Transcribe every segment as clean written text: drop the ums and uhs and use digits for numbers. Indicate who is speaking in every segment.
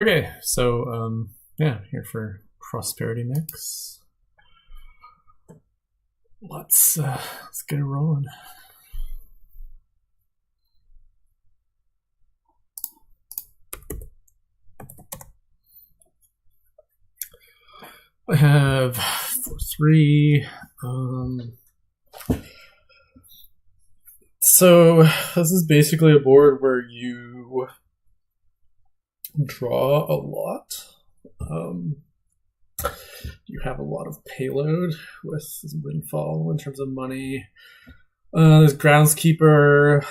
Speaker 1: Okay, so yeah, here for prosperity mix. Let's get it rolling. I have 4-3. So this is basically a board where you draw a lot. You have a lot of payload with windfall in terms of money. There's groundskeeper.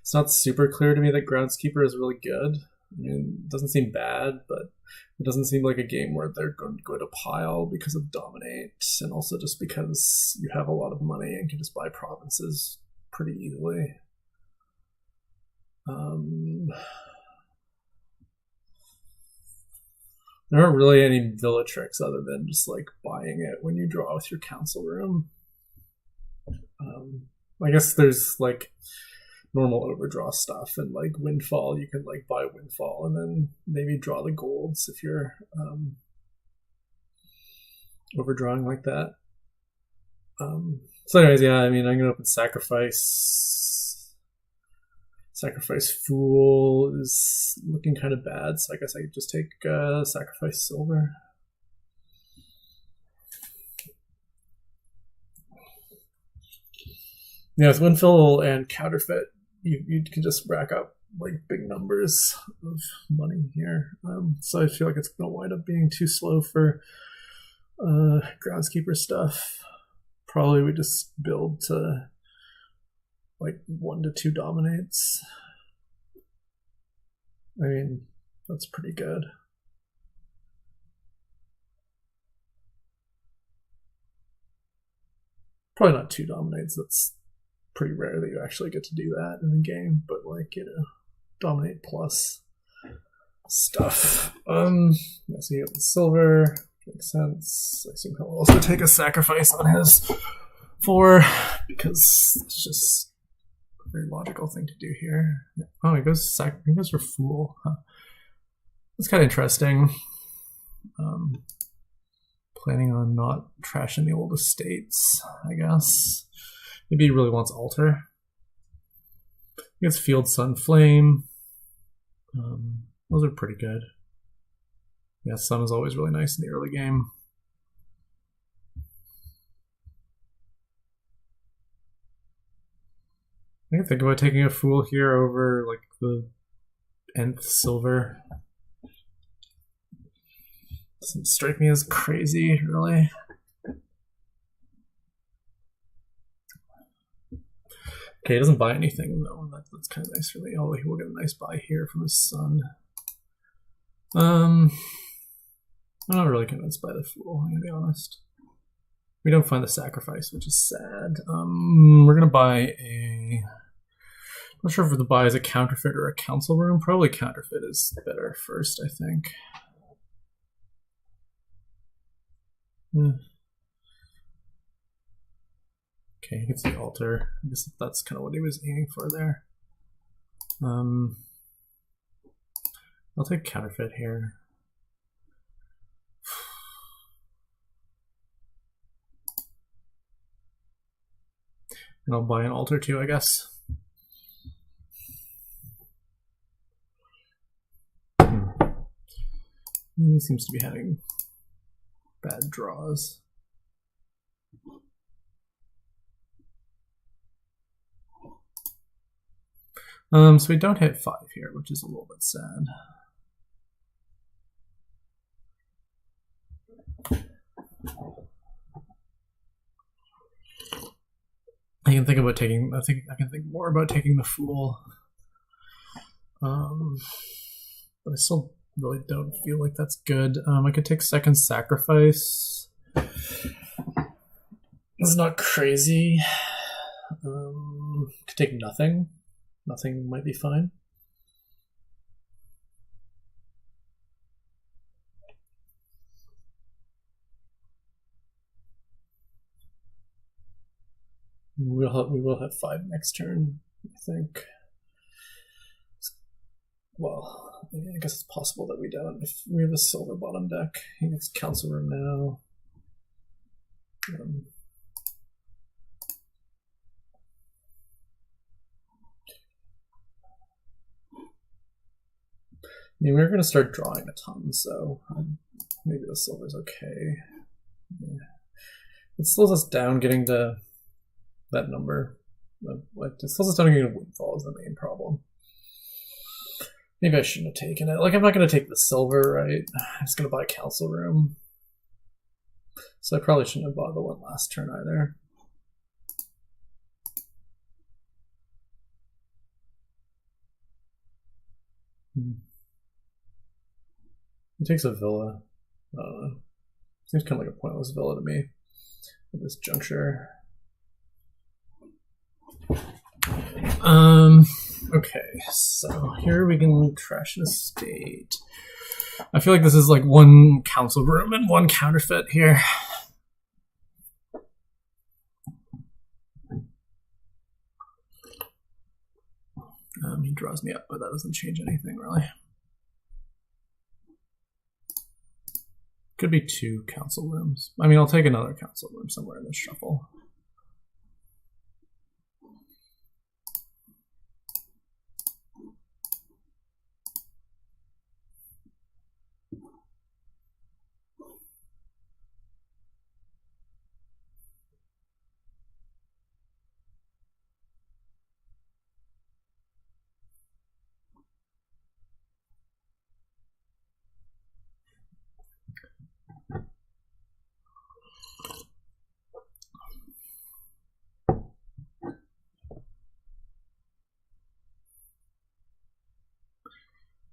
Speaker 1: It's not super clear to me that groundskeeper is really good. I mean, it doesn't seem bad, but it doesn't seem like a game where they're going to go to pile because of dominate, and also just because you have a lot of money and can just buy provinces pretty easily. There aren't really any villa tricks other than just like buying it when you draw with your council room. I guess there's like normal overdraw stuff and like windfall. You can like buy windfall and then maybe draw the golds if you're overdrawing like that. So anyways, yeah, I mean, I'm gonna open sacrifice. Sacrifice Fool is looking kind of bad, so I guess I could just take Sacrifice Silver. Yeah, with Windfill and Counterfeit, you can just rack up like big numbers of money here. So I feel like it's going to wind up being too slow for groundskeeper stuff. Probably we just build to like 1 to 2 dominates. I mean, that's pretty good. Probably not 2 dominates. That's pretty rare that you actually get to do that in a game, but like, you know, dominate plus stuff. Yeah, so you have the silver. Makes sense. I assume he'll also take a sacrifice on his 4 because it's just a very logical thing to do here. Oh, he goes for Fool. Huh. That's kind of interesting. Planning on not trashing the old estates, I guess. Maybe he really wants Altar. He gets Field, Sun, Flame. Those are pretty good. Yeah, Sun is always really nice in the early game. I can think about taking a Fool here over like the nth silver. Doesn't strike me as crazy, really. Okay, he doesn't buy anything though. That's kind of nice for me. Although he will get a nice buy here from his son. I'm not really convinced by the Fool, I'm gonna be honest. We don't find the sacrifice, which is sad. We're gonna buy a... I'm not sure if the buy is a counterfeit or a council room. Probably counterfeit is better first, I think. Okay, he gets the altar. I guess that's kind of what he was aiming for there. I'll take counterfeit here. And I'll buy an altar too, I guess. He seems to be having bad draws. So we don't hit 5 here, which is a little bit sad. I can think about taking. I can think more about taking the Fool. But I still really don't feel like that's good. I could take second sacrifice. It's not crazy. Could take nothing. Nothing might be fine. We will have 5 next turn, I think. well, I guess it's possible that we don't. If we have a silver bottom deck, he gets council room now. Yeah, we're going to start drawing a ton, so maybe the silver's okay. Yeah. It slows us down getting to that number. Like, it slows us down getting to windfall is the main problem. Maybe I shouldn't have taken it. Like, I'm not going to take the silver, right? I'm just going to buy council room. So I probably shouldn't have bought the one last turn either. He takes a villa. Seems kind of like a pointless villa to me at this juncture. Okay, so here we can trash an estate. I feel like this is like one council room and one counterfeit here. He draws me up, but that doesn't change anything really. Could be two council rooms. I mean, I'll take another council room somewhere in this shuffle.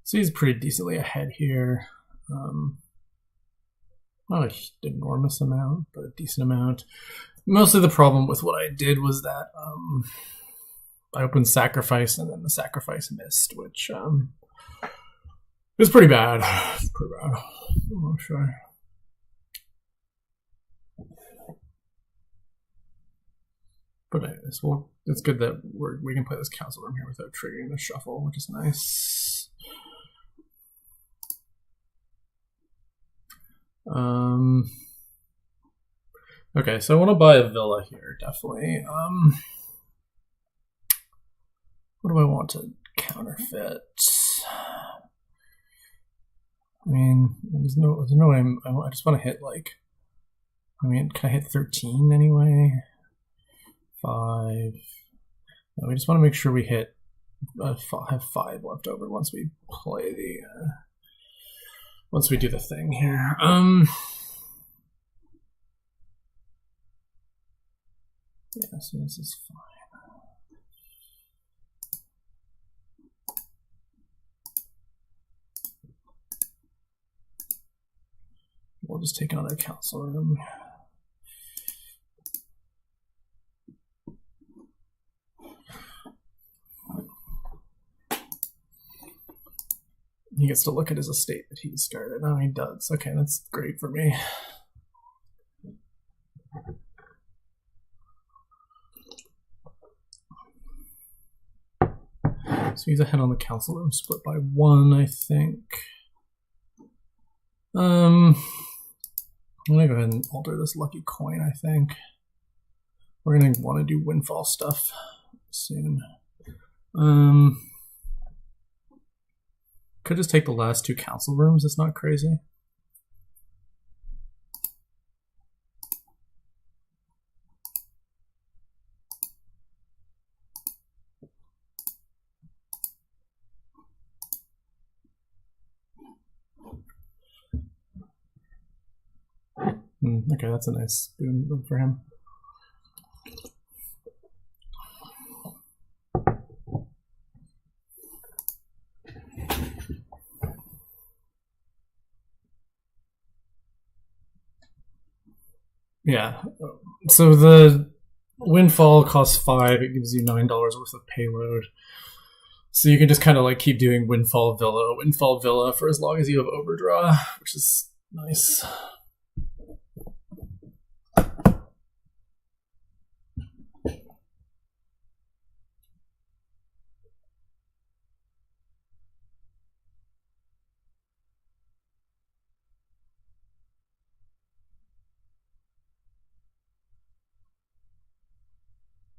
Speaker 1: So he's pretty decently ahead here. Not an enormous amount, but a decent amount. Mostly the problem with what I did was that I opened sacrifice and then the sacrifice missed, which is pretty bad. Pretty bad. I'm not sure. But anyways, well, it's good that we can play this council room here without triggering the shuffle, which is nice. Okay, so I want to buy a villa here, definitely. What do I want to counterfeit? I mean, there's no way I just want to hit like, I mean, can I hit 13 anyway? 5. No, we just want to make sure we hit, have 5 left over once we play the, once we do the thing here. Yeah, so this is fine. We'll just take another council room. He gets to look at his estate that he discarded. Oh, he does. Okay, that's great for me. So he's ahead on the council room, split by 1, I think. I'm gonna go ahead and alter this lucky coin, I think. We're gonna want to do windfall stuff soon. Could just take the last 2 council rooms, it's not crazy. Okay, that's a nice boon for him. Yeah, so the windfall costs 5, it gives you $9 worth of payload. So you can just kind of like keep doing windfall villa for as long as you have overdraw, which is nice.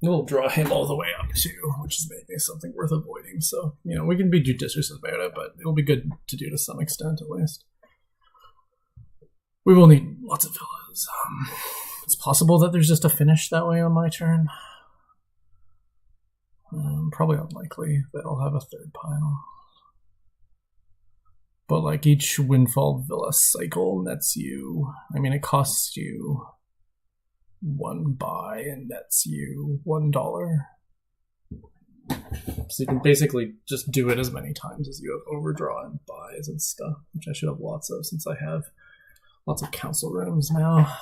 Speaker 1: We'll draw him all the way up too, which is maybe something worth avoiding. So, you know, we can be judicious about it, but it'll be good to do to some extent at least. We will need lots of villas. It's possible that there's just a finish that way on my turn. Probably unlikely that I'll have a third pile. But like each windfall villa cycle nets you, I mean, it costs you 1 buy and nets you $1. So you can basically just do it as many times as you have overdraw and buys and stuff, which I should have lots of since I have lots of council rooms now.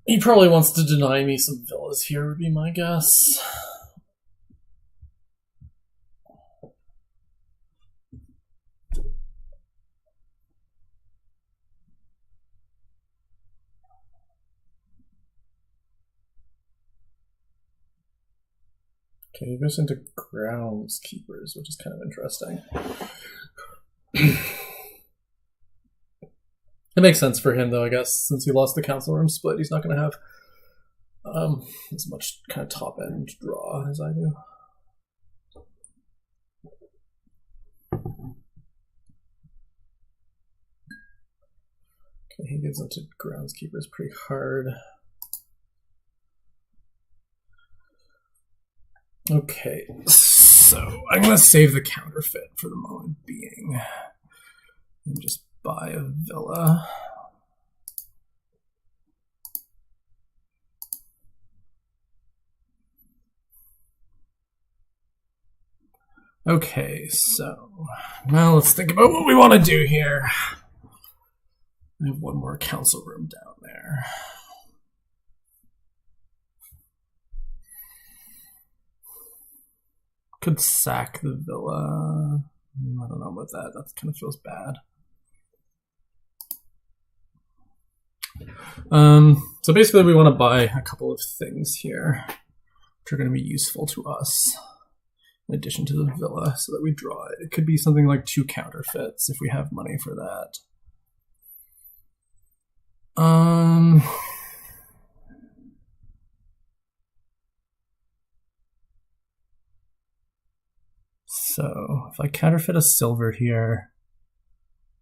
Speaker 1: He probably wants to deny me some villas here, would be my guess. Okay, he goes into groundskeepers, which is kind of interesting. It makes sense for him, though, I guess. Since he lost the council room split, he's not going to have as much kind of top-end draw as I do. Okay, he gives into groundskeepers pretty hard. Okay, so I'm going to save the counterfeit for the moment being and just buy a villa. Okay, so now let's think about what we want to do here. I have one more council room down there. Could sack the villa. I don't know about that. That kind of feels bad. So basically we want to buy a couple of things here which are going to be useful to us in addition to the villa so that we draw it. It could be something like 2 counterfeits if we have money for that. So if I counterfeit a silver here,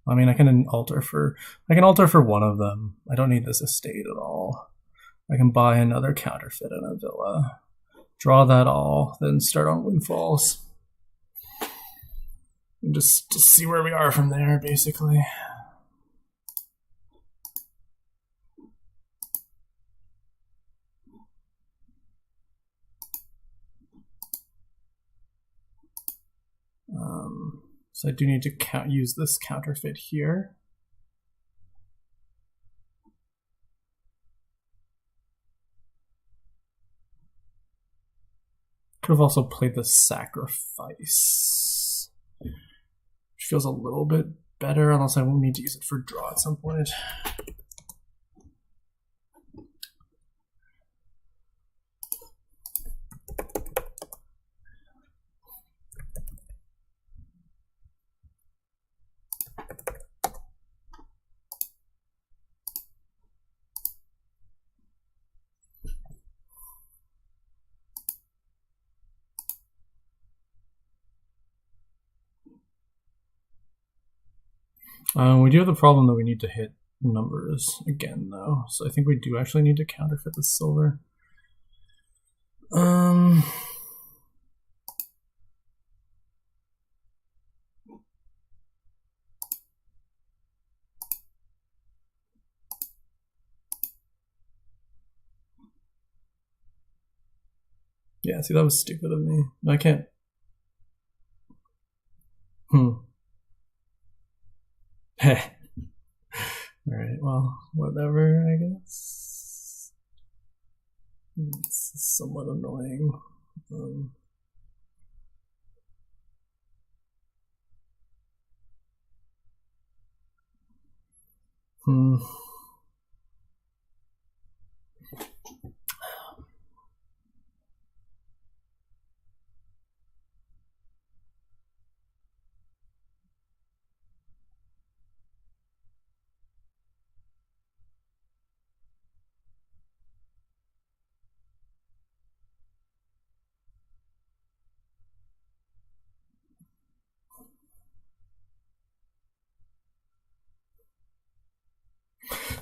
Speaker 1: I mean, I can alter for one of them. I don't need this estate at all. I can buy another counterfeit in a villa, draw that all, then start on windfalls. And just to see where we are from there, basically. So I do need to use this counterfeit here. could have also played the sacrifice, which feels a little bit better, unless I won't need to use it for draw at some point. We do have the problem that we need to hit numbers again, though. So I think we do actually need to counterfeit the silver. Yeah, see, that was stupid of me. I can't. Heh. Alright, well, whatever, I guess. It's somewhat annoying.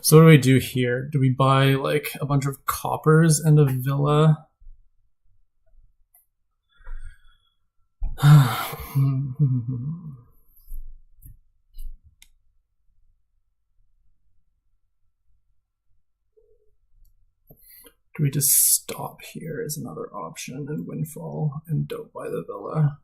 Speaker 1: So what do we do here? Do we buy like a bunch of coppers and a villa? Do we just stop here as another option and windfall and don't buy the villa?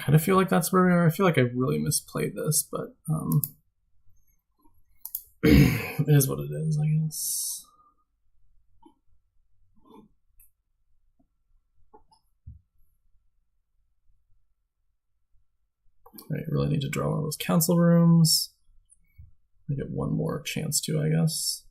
Speaker 1: I kind of feel like that's where we are. I feel like I really misplayed this, but it is what it is, I guess. I really need to draw one of those council rooms. I get one more chance to, I guess.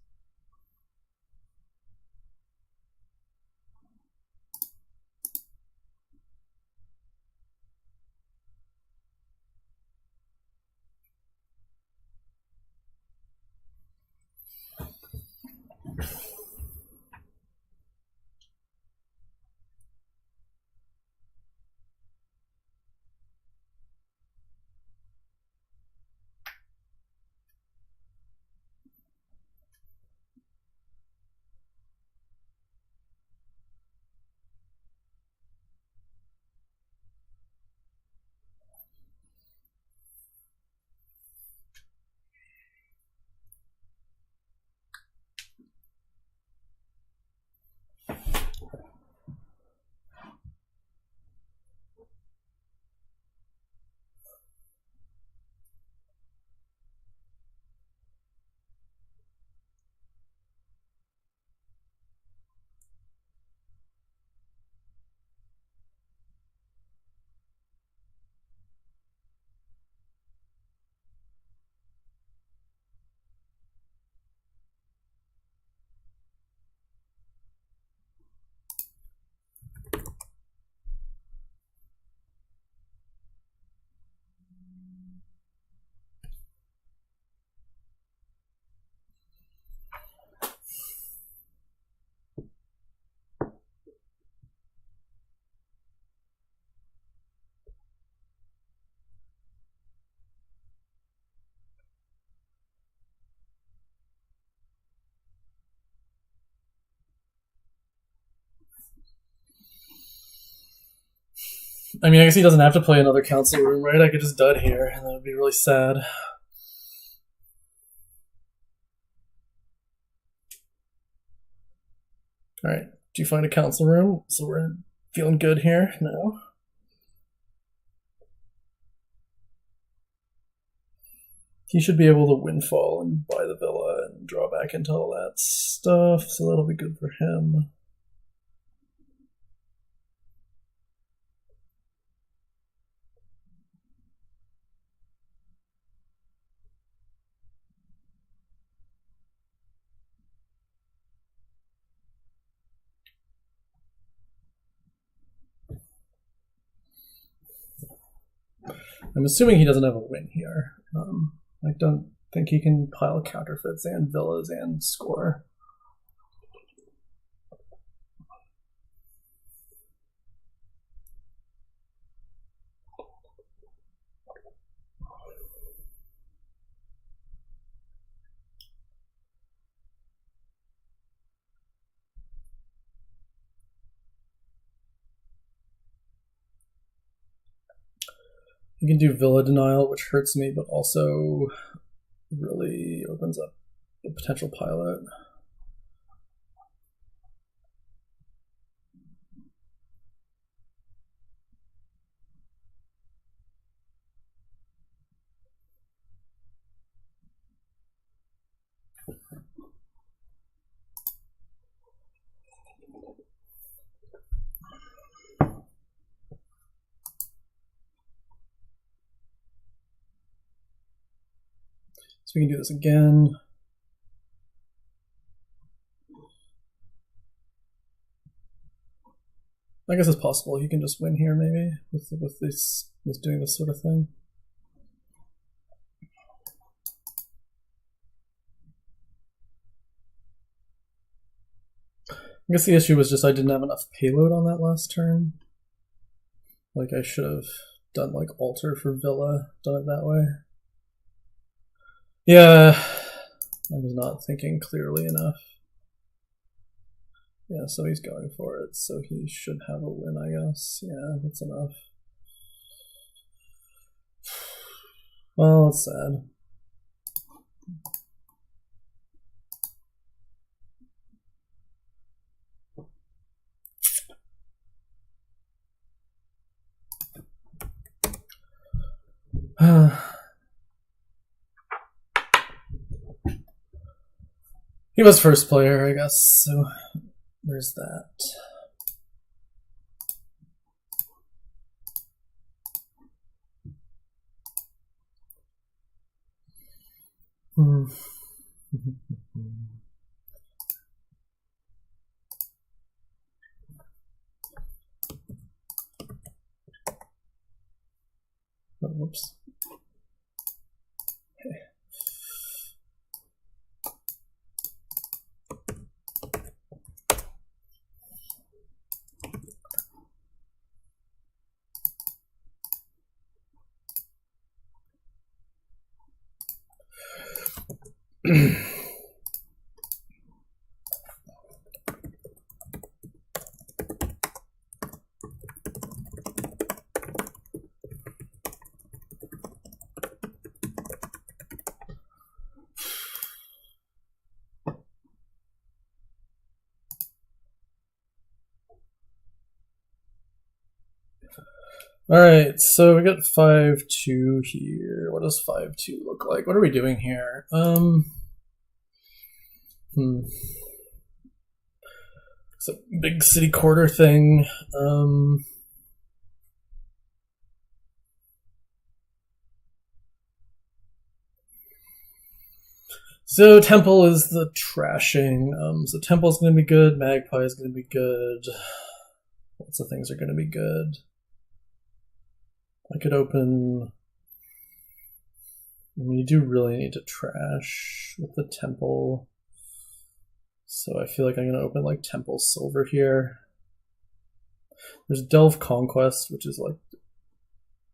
Speaker 1: I mean, I guess he doesn't have to play another council room, right? I could just dud here, and that would be really sad. Alright, do you find a council room? So we're feeling good here? No. He should be able to windfall and buy the villa and draw back into all that stuff, so that'll be good for him. I'm assuming he doesn't have a win here. I don't think he can pile counterfeits and villas and score. You can do villa denial, which hurts me, but also really opens up the potential pilot. So we can do this again. I guess it's possible he can just win here, maybe, with doing this sort of thing. I guess the issue was just I didn't have enough payload on that last turn. Like, I should have done, like, altar for villa, done it that way. Yeah, I was not thinking clearly enough. Yeah, so he's going for it, so he should have a win, I guess. Yeah, that's enough. Well, it's sad. He was first player, I guess, so there's that. Oh, whoops. Alright, so we got 5-2 here. What does 5-2 look like? What are we doing here? It's a big city quarter thing. So Temple is the trashing. So Temple's going to be good. Magpie is going to be good. Lots of things are going to be good. I could open... I mean, you do really need to trash with the Temple. So I feel like I'm going to open like Temple Silver here. There's Delve Conquest, which is like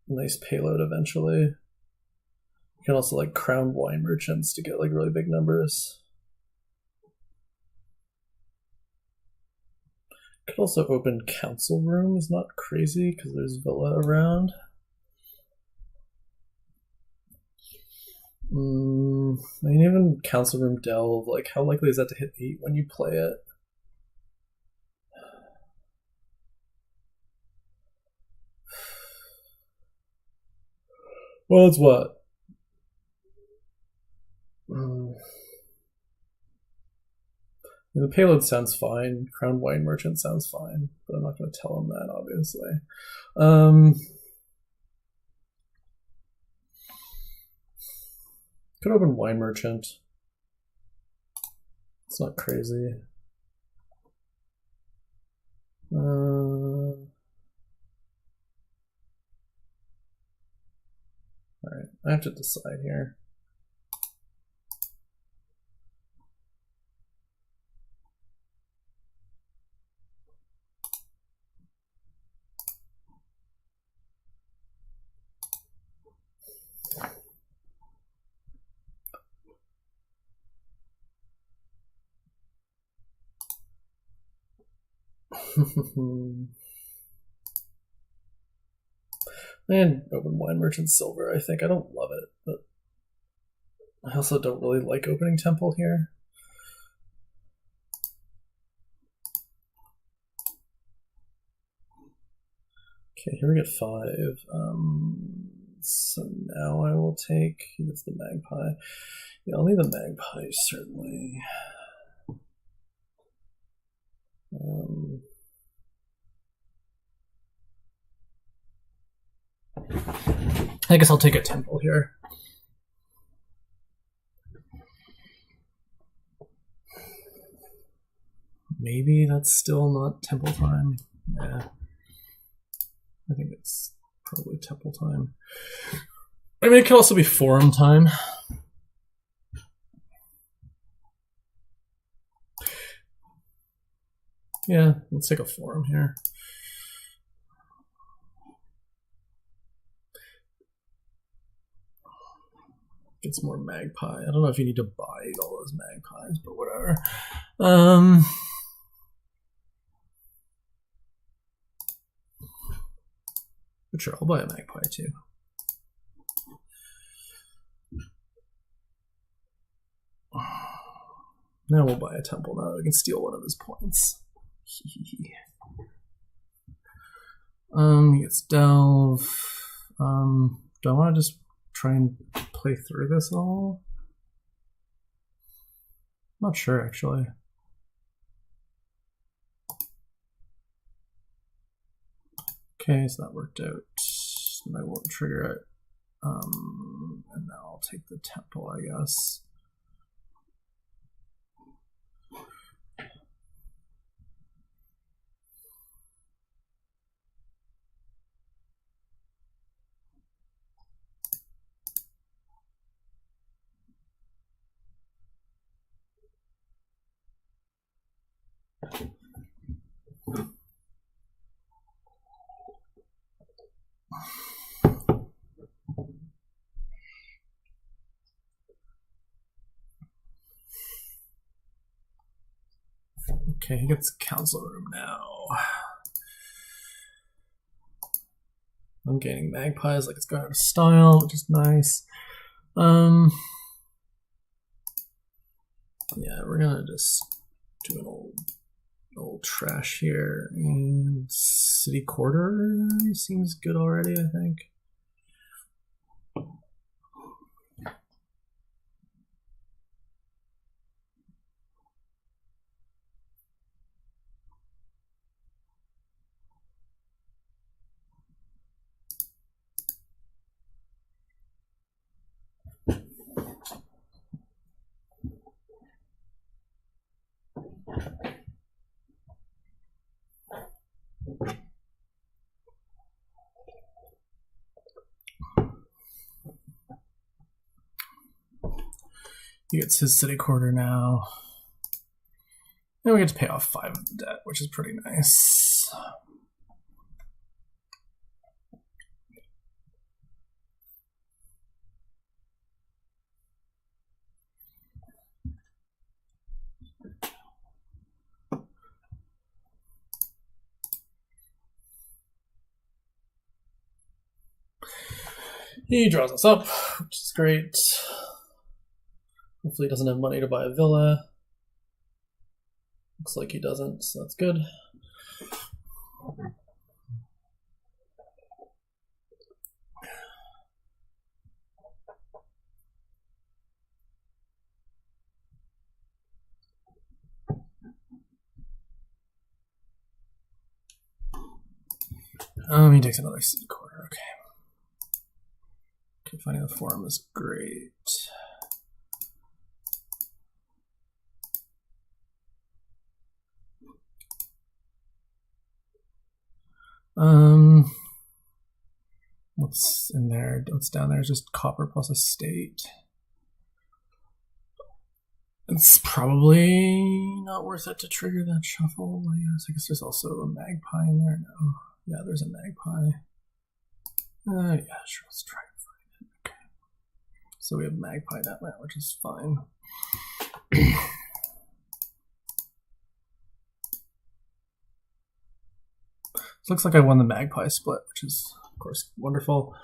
Speaker 1: a nice payload eventually. You can also like Crown Wine Merchants to get like really big numbers. Could also open council rooms, not crazy because there's villa around. I mean, even council room delve, like how likely is that to hit 8 when you play it? Well, it's what? The payload sounds fine. Crown Wine Merchant sounds fine, but I'm not going to tell him that, obviously. Could open Wine Merchant. It's not crazy. Alright, I have to decide here. And open Wine Merchant Silver, I think. I don't love it, but I also don't really like opening Temple here. Okay, here we get 5. So now I will take, he gets the Magpie. Yeah, I'll need the Magpie, certainly. I guess I'll take a Temple here. Maybe that's still not Temple time. Yeah. I think it's probably Temple time. I mean, it could also be Forum time. Yeah, let's take a Forum here. Gets more Magpie. I don't know if you need to buy all those Magpies, but whatever. But sure, I'll buy a Magpie too. Now we'll buy a Temple now that we can steal one of his points. He gets Delve. Do I want to just try and play through this all? I'm not sure, actually. Okay, so that worked out. And I won't trigger it. And now I'll take the Temple, I guess. Okay, he gets Council Room now. I'm gaining Magpies like it's going out of style, which is nice. Yeah, we're gonna just do an old trash here. And City Quarter seems good already, I think. He gets his City Quarter now. And we get to pay off 5 of the debt, which is pretty nice. He draws us up, which is great. Hopefully he doesn't have money to buy a villa. Looks like he doesn't, so that's good. He takes another city quarter, okay. Okay, finding the forum is great. What's in there? What's down there is just copper plus a state. It's probably not worth it to trigger that shuffle, I guess. I guess there's also a magpie in there. No. Yeah, there's a magpie. Yeah, sure, let's try and find it. Okay. So we have magpie that land, which is fine. So looks like I won the magpie split, which is, of course, wonderful.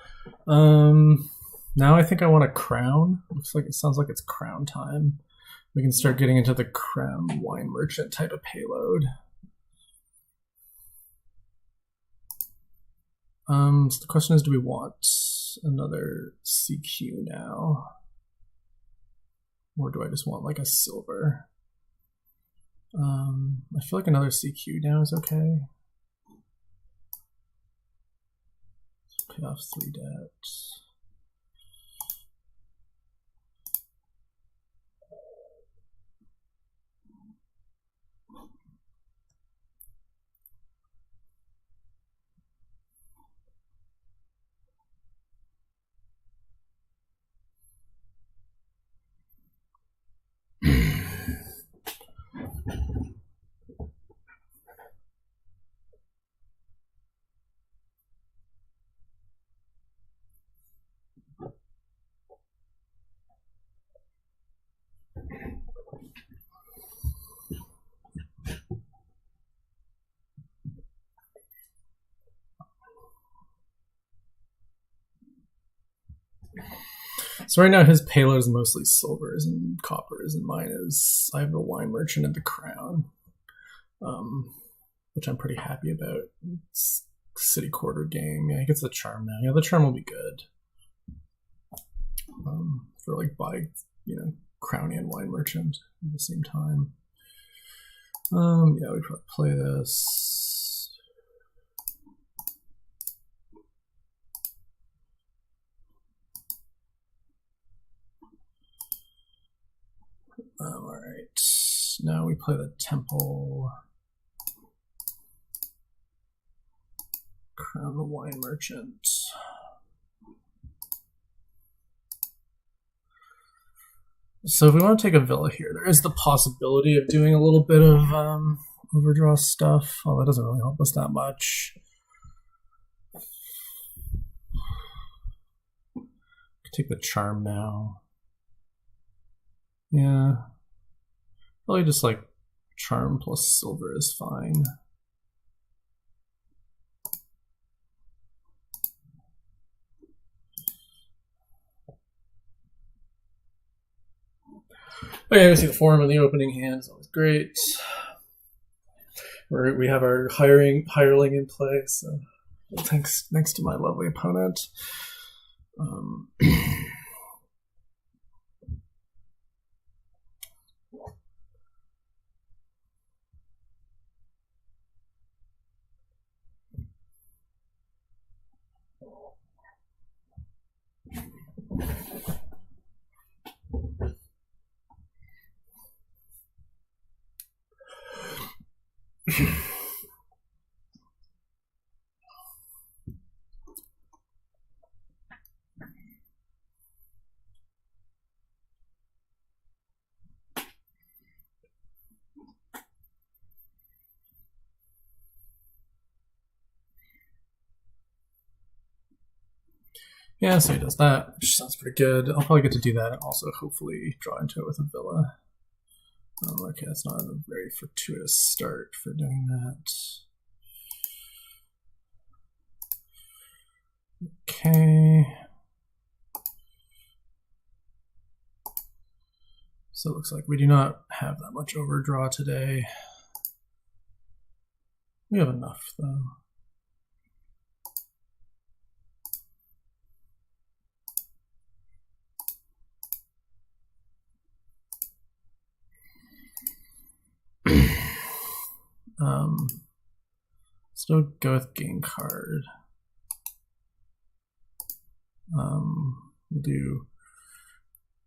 Speaker 1: Now I think I want a crown. Looks like it sounds like it's crown time. We can start getting into the crown wine merchant type of payload. So the question is, do we want another CQ now? Or do I just want like a silver? I feel like another CQ now is okay. Pay off 3 debts. So right now his payload is mostly silvers and coppers, and mine is, I have the wine merchant and the crown, which I'm pretty happy about. It's city quarter game. Yeah, he gets the charm now. Yeah, the charm will be good. For like buy, crown and wine merchant at the same time. Yeah, we probably play this. All right, now we play the temple. Crown the wine merchant. So if we want to take a villa here, there is the possibility of doing a little bit of overdraw stuff. Oh, that doesn't really help us that much. Take the charm now. Yeah. Probably just like charm plus silver is fine. Okay, we see the forum in the opening hand is always great. We have our hireling in play, so thanks to my lovely opponent. Yeah, so he does that, which sounds pretty good. I'll probably get to do that and also hopefully draw into it with a villa. Okay, that's not a very fortuitous start for doing that. Okay. So it looks like we do not have that much overdraw today. We have enough though. Still go with game card. We'll do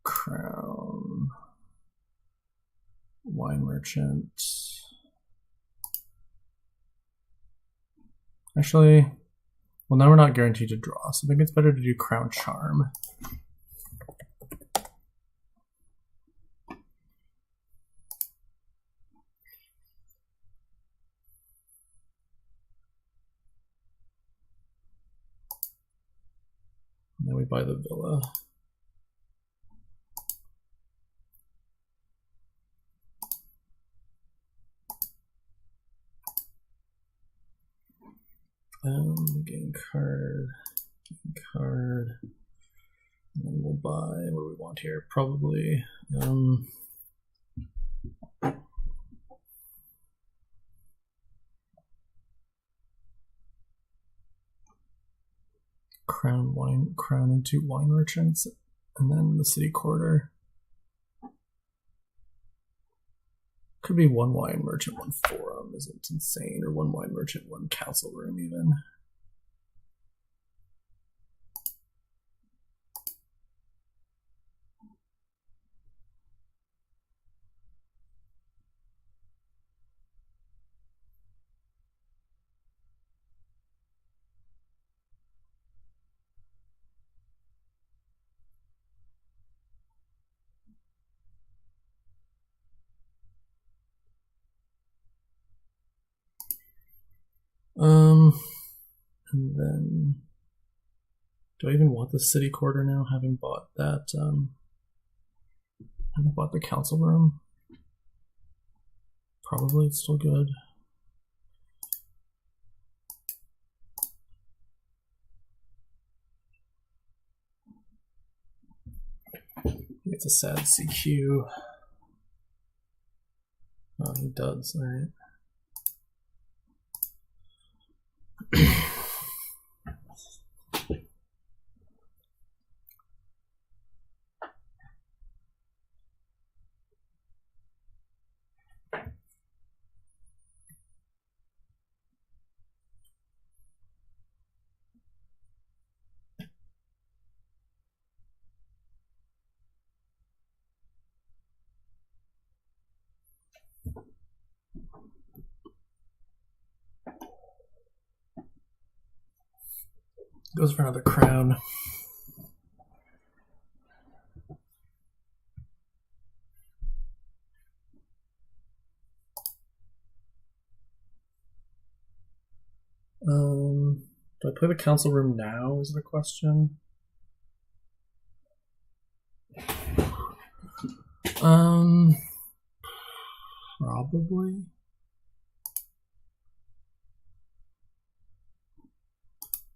Speaker 1: Crown, Wine Merchant. Actually, well, now we're not guaranteed to draw, so maybe it's better to do Crown Charm. And then we buy the villa. Game card, and then we'll buy, what do we want here? Probably, Crown and 2 Wine Merchants, and then the City Quarter. Could be 1 Wine Merchant, 1 Forum, isn't insane, or 1 Wine Merchant, 1 Council Room even. And then, do I even want the City Quarter now, having bought that, having bought the Council Room? Probably, it's still good. It's a sad CQ. Oh, he does, alright. Goes for another crown. Do I play the Council Room now is the question. Probably.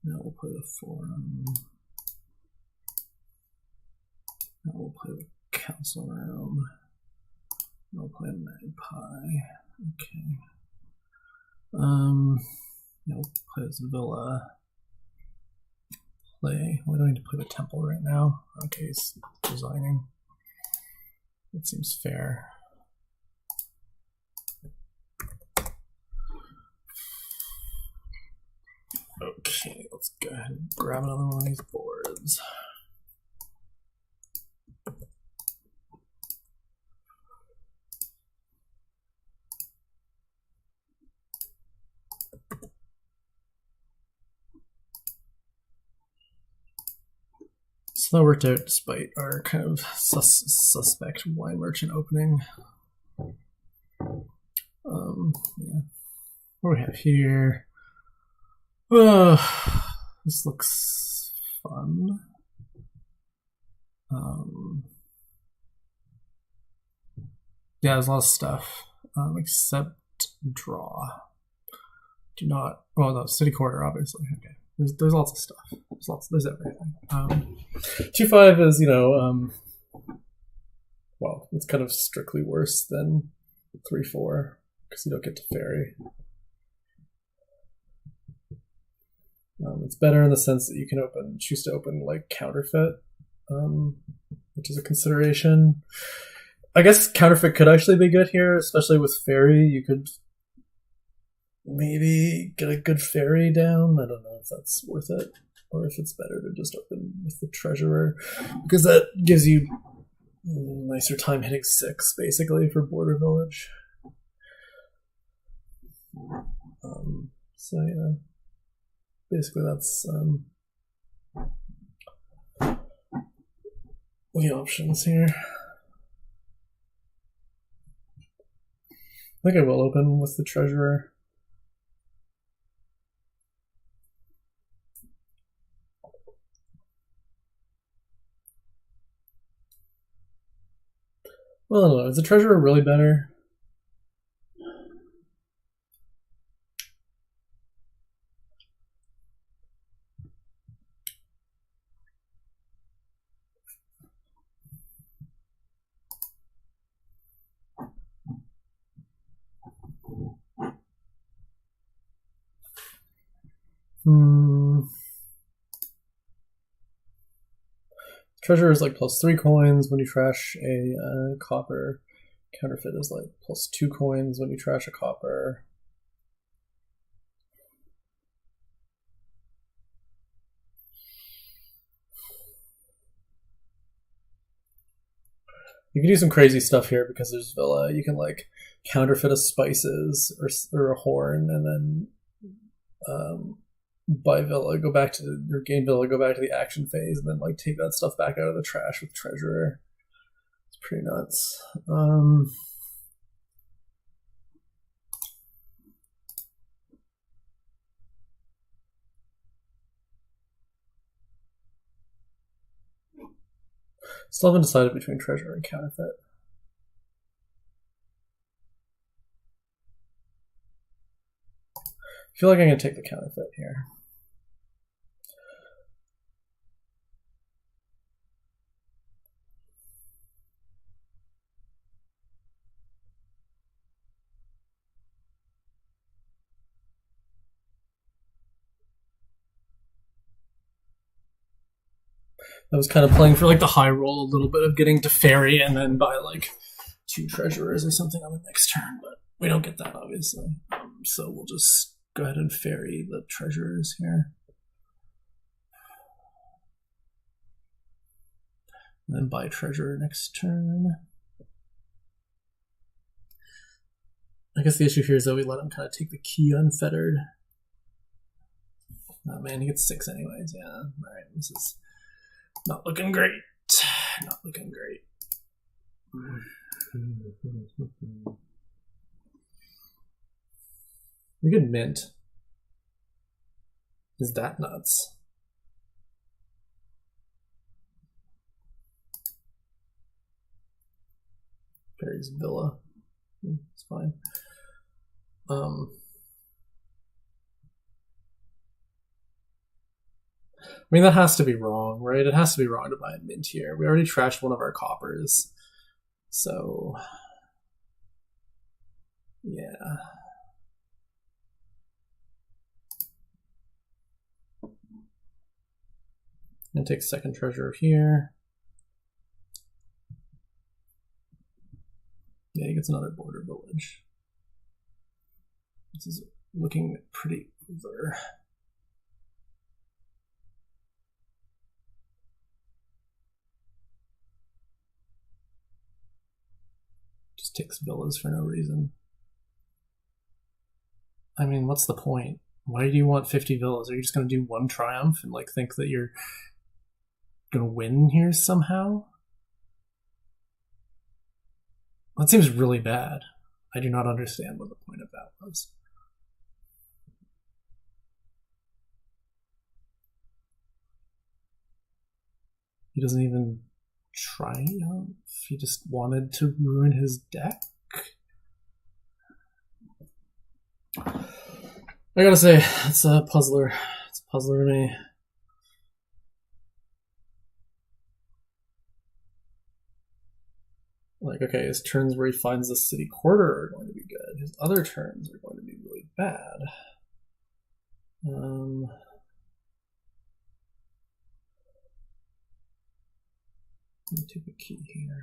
Speaker 1: Now we'll play the Forum. Now we'll play the Council Room. Now we'll play Magpie. Okay. Now we'll play this Villa. Why do I need to play the Temple right now? Okay, he's resigning. That seems fair. Okay, let's go ahead and grab another one of these boards. So that worked out despite our kind of suspect Wine Merchant opening. Yeah. What do we have here? This looks fun. Yeah, there's a lot of stuff, except draw. Do not. Well, no, City Quarter, obviously. Okay, there's lots of stuff. There's everything. 2-5 is well, it's kind of strictly worse than 3/4 because you don't get to ferry. It's better in the sense that you can choose to open like Counterfeit, which is a consideration. I guess Counterfeit could actually be good here, especially with ferry. You could maybe get a good ferry down. I don't know if that's worth it, or if it's better to just open with the Treasurer, because that gives you nicer time hitting 6 basically for Border Village. So yeah, basically that's the options here. I think I will open with the Treasurer. Well, I don't know. Is the Treasurer really better? Treasure is like +3 coins when you trash a copper. Counterfeit is like +2 coins when you trash a copper. You can do some crazy stuff here because there's Villa. You can like counterfeit a spices or a horn, and then buy Villa, go back to or gain Villa, go back to the action phase, and then like take that stuff back out of the trash with Treasurer. It's pretty nuts. Still haven't decided between Treasurer and Counterfeit. I feel like I'm going to take the Counterfeit here. I was kind of playing for like the high roll a little bit of getting to ferry and then buy like 2 Treasurers or something on the next turn, but we don't get that obviously. So we'll just go ahead and ferry the Treasurers here. And then buy Treasurer next turn. I guess the issue here is that we let him kind of take the key unfettered. Oh man, he gets 6 anyways, yeah. Alright, this is not looking great. Not looking great. We could mint. Is that nuts? Perry's Villa. It's fine. I mean, that has to be wrong, right? It has to be wrong to buy a mint here. We already trashed one of our coppers. So, yeah. And take second Treasurer here. Yeah, he gets another Border Village. This is looking pretty over. Just takes villas for no reason. I mean, what's the point? Why do you want 50 villas? Are you just going to do one triumph and like think that you're going to win here somehow? That seems really bad. I do not understand what the point of that was. He doesn't even triumph. He just wanted to ruin his deck. I gotta say, it's a puzzler. It's a puzzler to me. Like, okay, his turns where he finds the city quarter are going to be good. His other turns are going to be really bad. Let me take a key here.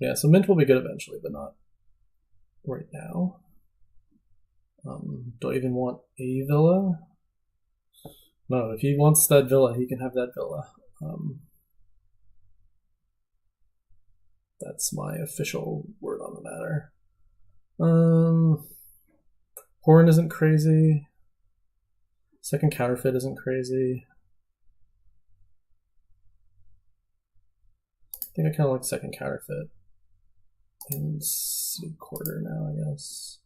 Speaker 1: Yeah, so mint will be good eventually, but not right now. Do I even want a villa? No, if he wants that villa, he can have that villa. That's my official word on the matter. Horn isn't crazy. Second Counterfeit isn't crazy. I think I kind of like second Counterfeit. And city quarter now, I guess.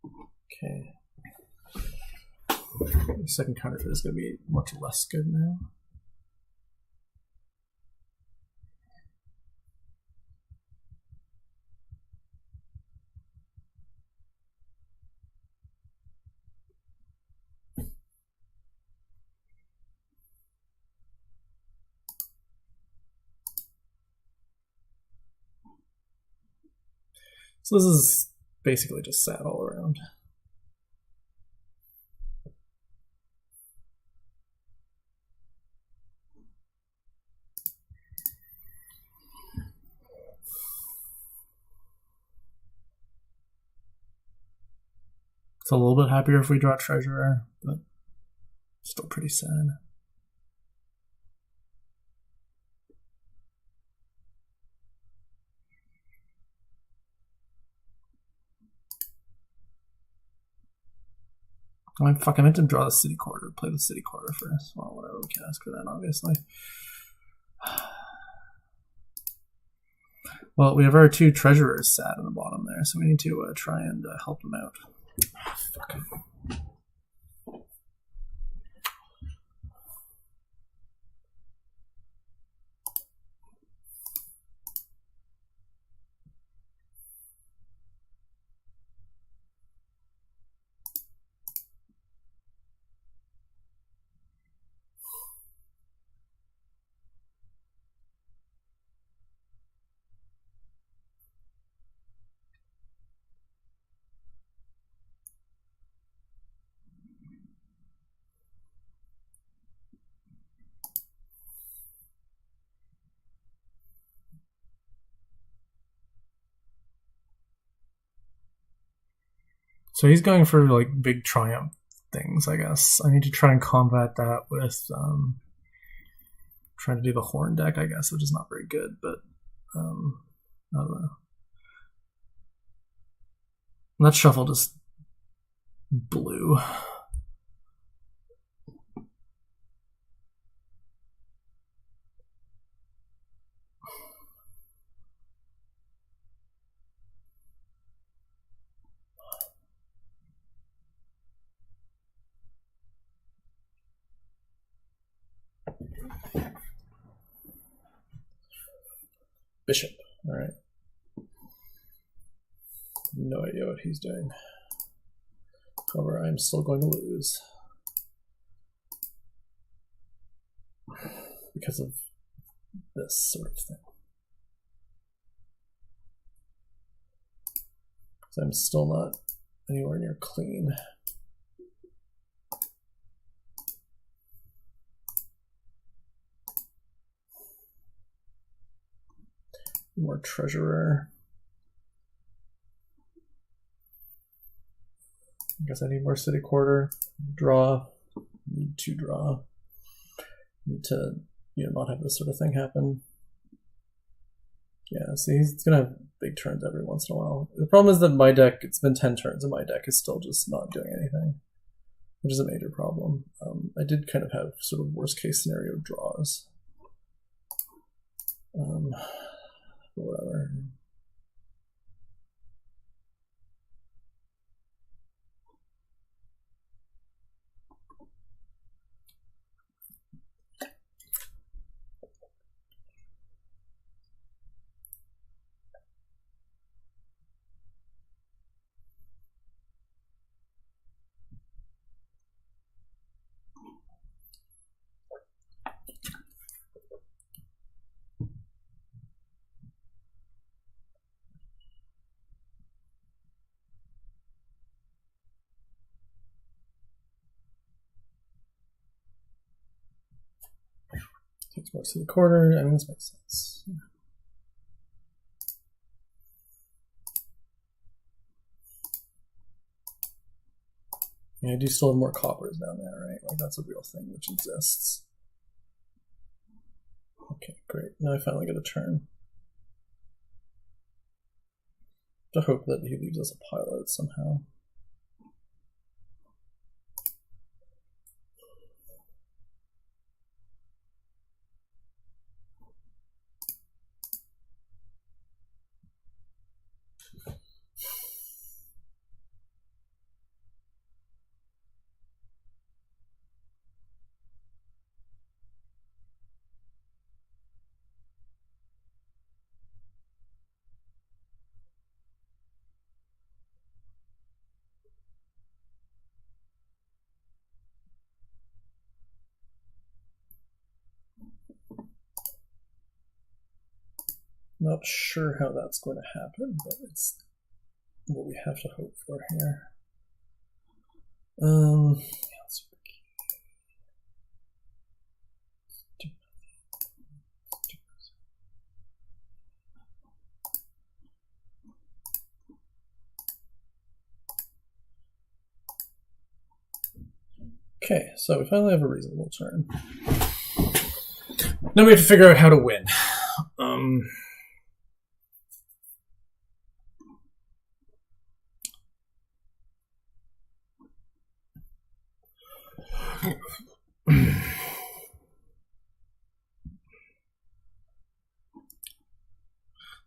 Speaker 1: Okay. The second Counterfeit is going to be much less good now. So this is basically just sad all around. It's a little bit happier if we draw Treasurer, but still pretty sad. I meant to draw the city quarter, play the city quarter first. Well, whatever, we can ask for that, obviously. Well, we have our two treasurers sat in the bottom there, so we need to try and help them out. Fuck. So he's going for like big triumph things, I guess. I need to try and combat that with trying to do the horn deck, I guess, which is not very good, but I don't know. Let's shuffle just blue. Bishop. All right. No idea what he's doing. However, I'm still going to lose because of this sort of thing. So I'm still not anywhere near clean. More treasurer. I guess I need more city quarter. Draw. Need to draw. Need to not have this sort of thing happen. Yeah, see, he's gonna have big turns every once in a while. The problem is that my deck, it's been 10 turns and my deck is still just not doing anything, which is a major problem. I did kind of have sort of worst case scenario draws. Whatever. Takes most of the quarter. I mean, this makes sense. Yeah, I do still have more coppers down there, right? Like, that's a real thing which exists. Okay, great. Now I finally get a turn. To hope that he leaves us a pilot somehow. Not sure how that's going to happen, but it's what we have to hope for here. Okay, so we finally have a reasonable turn. Now we have to figure out how to win.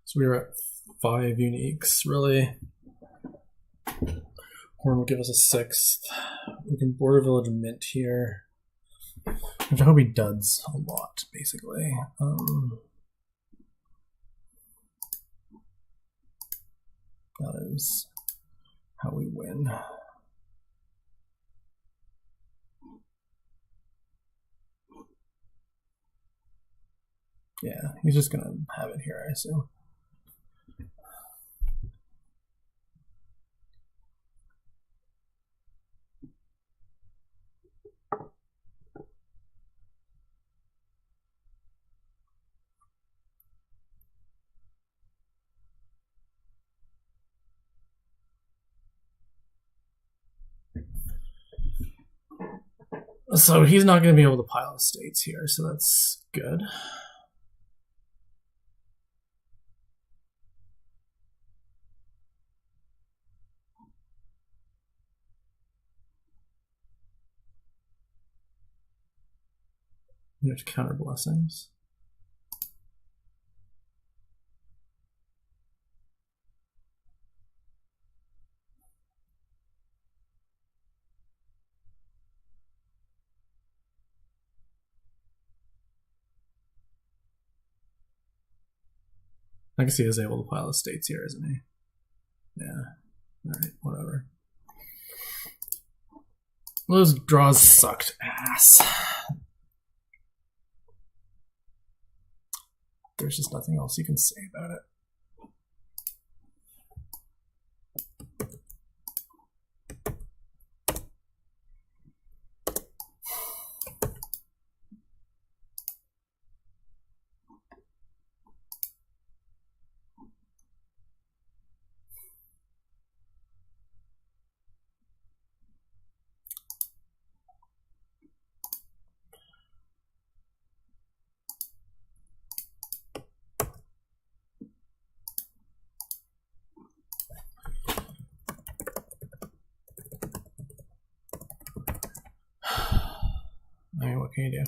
Speaker 1: So we were at 5 uniques, really. Horn will give us a 6th. We can border village mint here. Which I hope he duds a lot, basically. That is how we win. Yeah, he's just gonna have it here, I assume. So he's not going to be able to pile estates here, so that's good. We have to counter blessings. I guess he is able to pile estates here, isn't he? Yeah. Alright, whatever. Those draws sucked ass. There's just nothing else you can say about it. I mean, what can you do?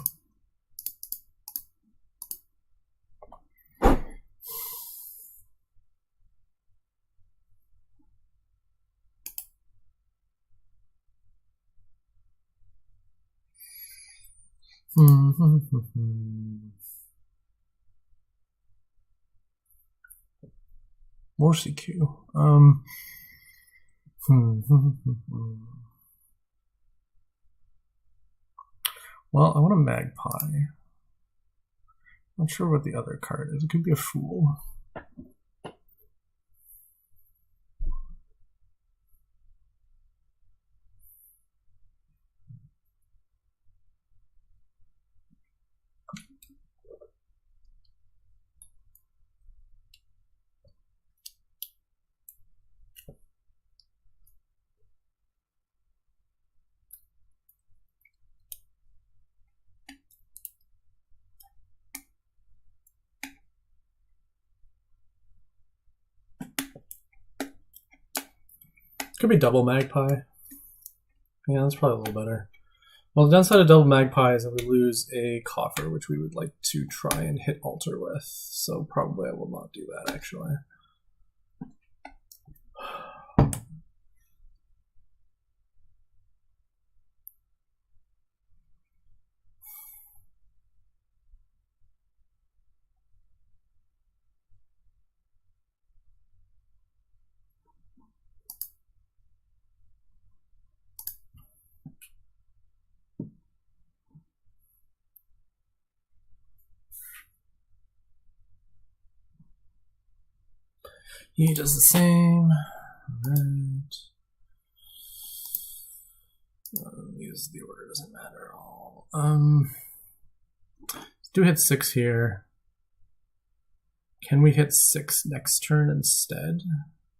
Speaker 1: More CQ. Well, I want a magpie. Not sure what the other card is. It could be a fool. Could be double magpie. Yeah, that's probably a little better. Well, the downside of double magpie is that we lose a coffer, which we would like to try and hit altar with. So probably I will not do that, actually. He does the same. Alright. Use the order, doesn't matter at all. Do hit 6 here. Can we hit 6 next turn instead,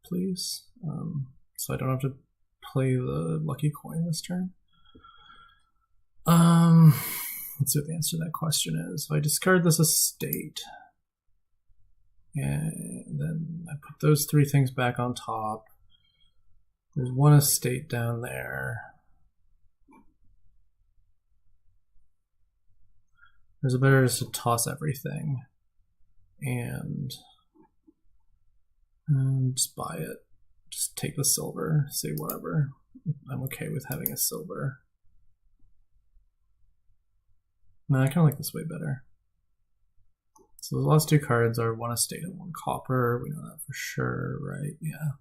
Speaker 1: please? So I don't have to play the lucky coin this turn. Let's see what the answer to that question is. If I discard this estate, and then I put those 3 things back on top. There's 1 estate down there. There's a better just to toss everything and just buy it. Just take the silver, say whatever. I'm okay with having a silver. No, I kind of like this way better. So the last 2 cards are 1 estate and 1 copper. We know that for sure, right? Yeah.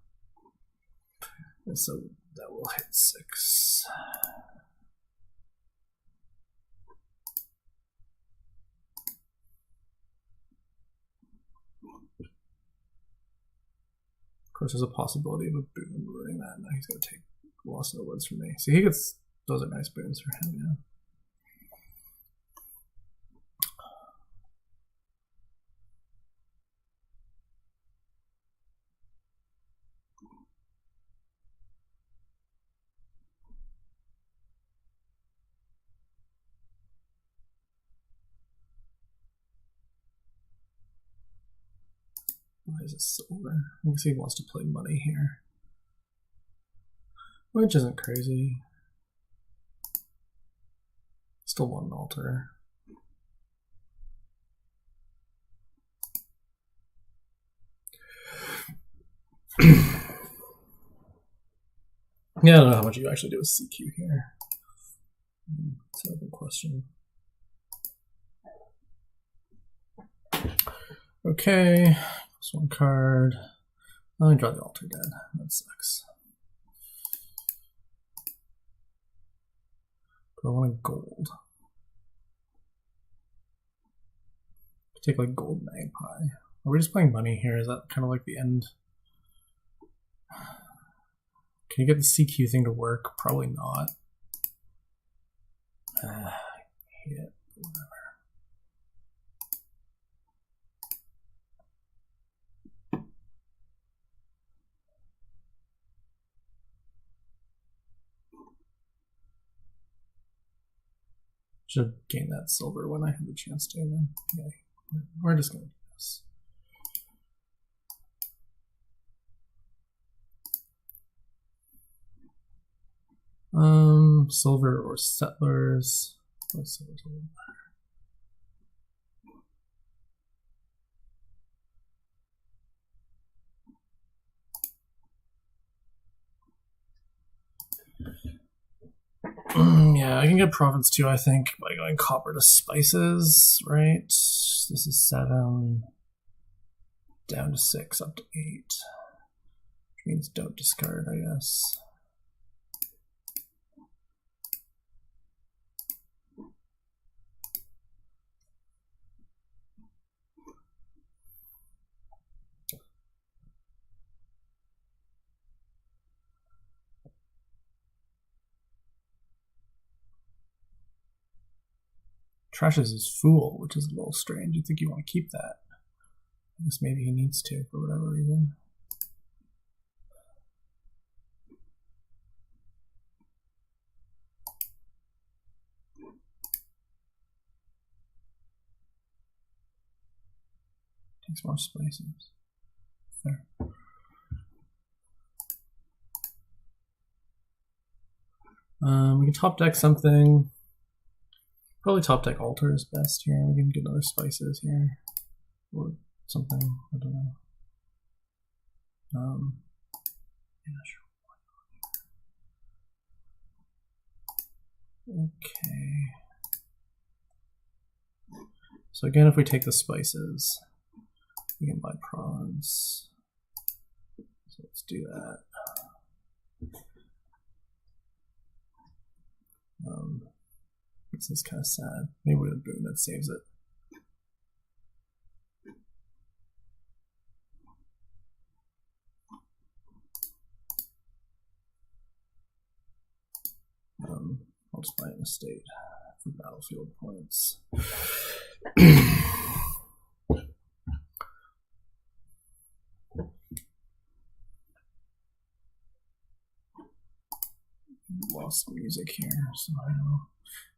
Speaker 1: And so that will hit 6. Of course, there's a possibility of a boon ruining that. Now he's going to take Lost in the Woods from me. So he gets, those are nice boons for him, yeah. Why is it silver? I guess he wants to play money here. Which isn't crazy. Still want an altar. Yeah, I don't know how much you actually do with CQ here. It's an open question. Okay. Just 1 card. I draw the altar dead. That sucks. But I want a gold. Take like gold magpie. Are we just playing money here? Is that kind of like the end? Can you get the CQ thing to work? Probably not. I hate it. Whatever. Should have gained that silver when I had the chance to. Then okay, we're just gonna do this. Silver or settlers. What's silver's a little better. Yeah, I can get profits too, I think, by going copper to spices, right? This is 7, down to 6, up to 8. Which means don't discard, I guess. Trashes his Fool, which is a little strange. You'd think you want to keep that. I guess maybe he needs to for whatever reason. Takes more spices. Fair. We can top deck something. Probably top deck Altar is best here. We can get another Spices here. Or something, I don't know. Yeah, sure. Okay. So again, if we take the Spices, we can buy prawns. So let's do that. This is kind of sad. Maybe with a boon that saves it. I'll just buy an estate for battlefield points. Lost music here, so I know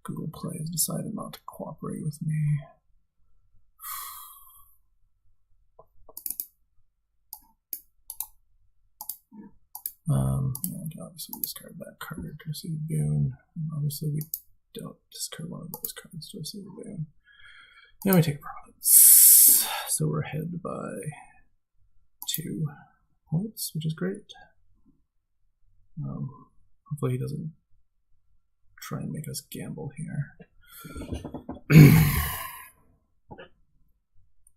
Speaker 1: Google Play has decided not to cooperate with me. Yeah, I can obviously discard that card to receive a boon. And obviously, we don't discard one of those cards to receive a boon. Now we take province. So we're ahead by 2 points, which is great. Hopefully he doesn't try and make us gamble here.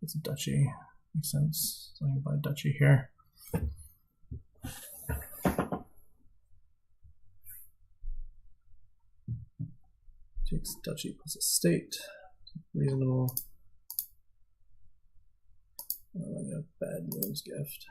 Speaker 1: It's a duchy. Makes sense. So I can buy a duchy here. Takes duchy plus estate. Reasonable. I got bad news gift.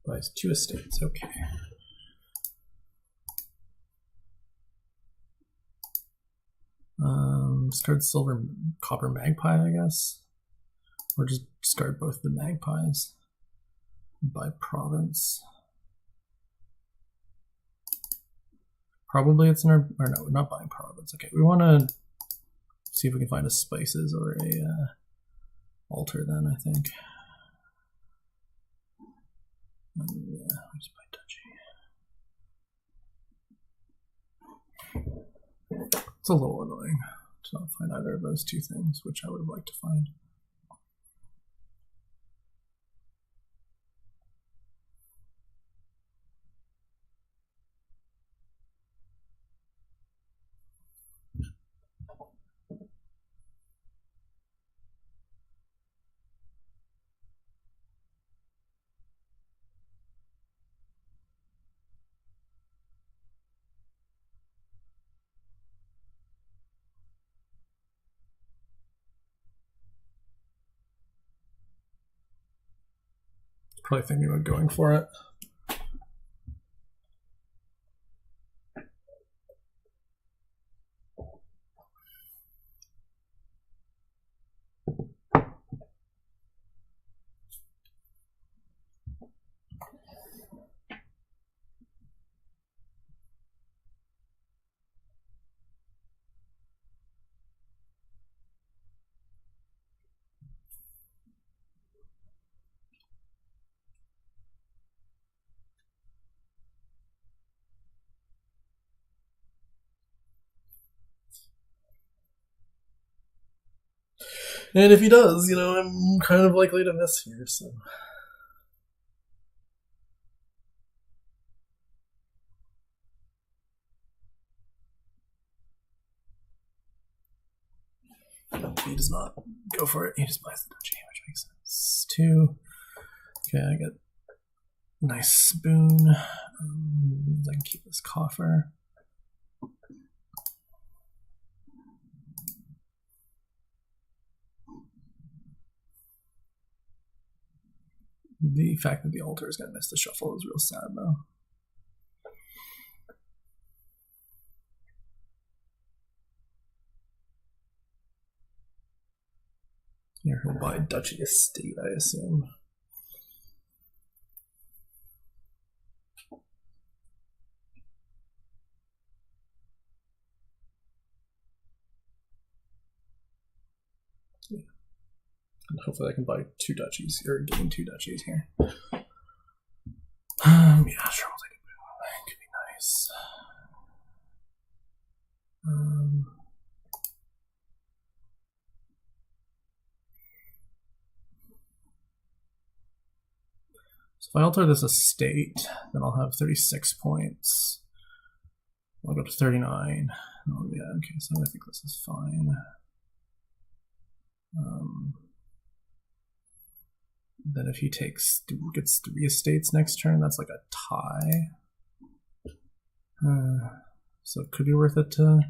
Speaker 1: Buys 2 estates, okay. Discard silver copper magpie, I guess. Or just discard both the magpies. Buy province. Probably it's in our, or no, we're not buying province. Okay, we want to see if we can find a Spices or a Altar then, I think. Yeah, I'll just buy duchy. It's a little annoying to not find either of those 2 things, which I would have liked to find. Probably thinking about going for it. And if he does, you know, I'm kind of likely to miss here, so. He does not go for it. He just buys the duchy, which makes sense. 2. Okay, I get nice spoon. I can keep this coffer. The fact that the altar is going to miss the shuffle is real sad, though. Here he'll buy Duchy Estate, I assume. Yeah. And hopefully I can buy 2 duchies, or gain 2 duchies here. Yeah, sure, we'll take a bit. That could be nice. So if I alter this estate, then I'll have 36 points. I'll go to 39. Oh yeah, okay, so I think this is fine. Then if he gets 3 estates next turn, that's like a tie. So it could be worth it to...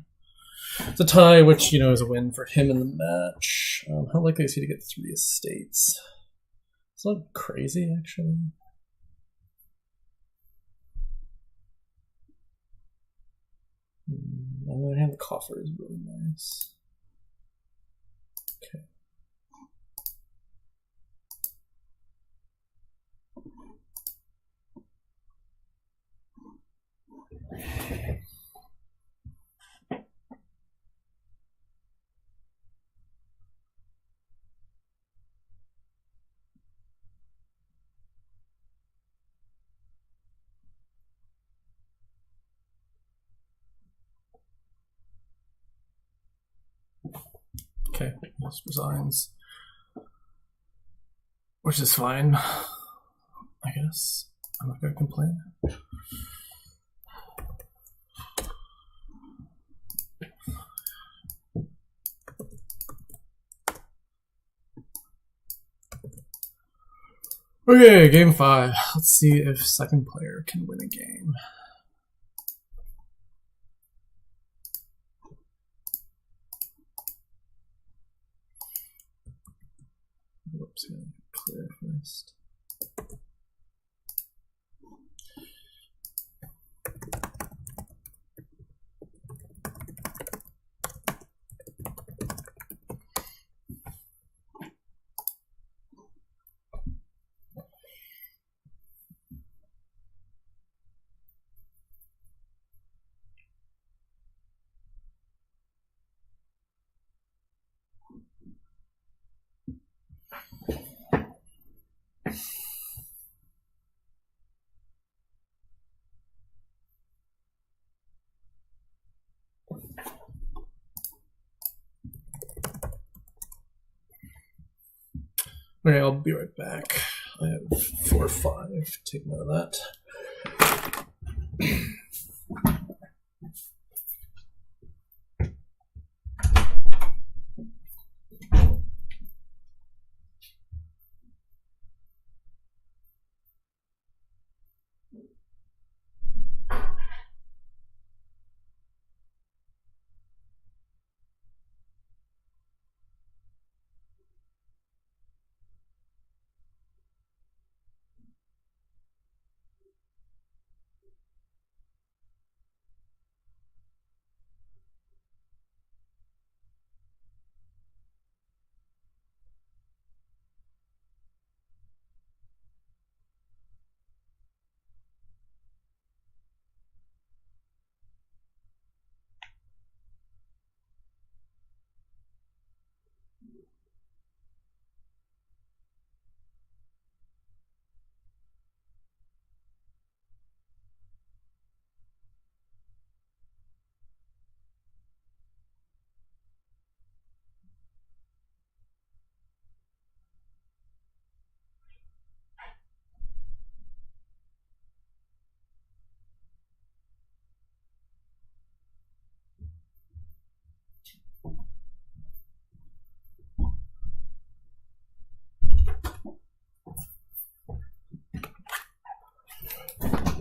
Speaker 1: It's a tie, which, you know, is a win for him in the match. How likely is he to get 3 estates? It's not crazy, actually. On the other hand, the coffer is really nice. Okay. Okay, just resigns. Which is fine, I guess. I'm not going to complain. Okay, game 5. Let's see if second player can win a game. Whoops, gotta clear first. Okay, I'll be right back. I have 4-5. Take note of that.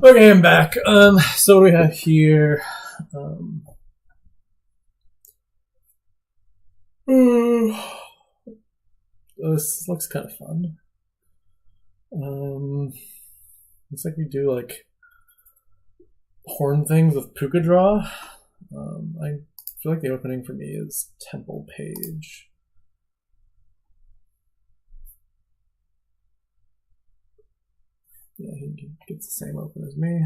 Speaker 1: Okay, I'm back. So what do we have here? This looks kind of fun. Looks like we do like horn things with Puka Draw. I feel like the opening for me is Temple Page. Yeah, he gets the same open as me.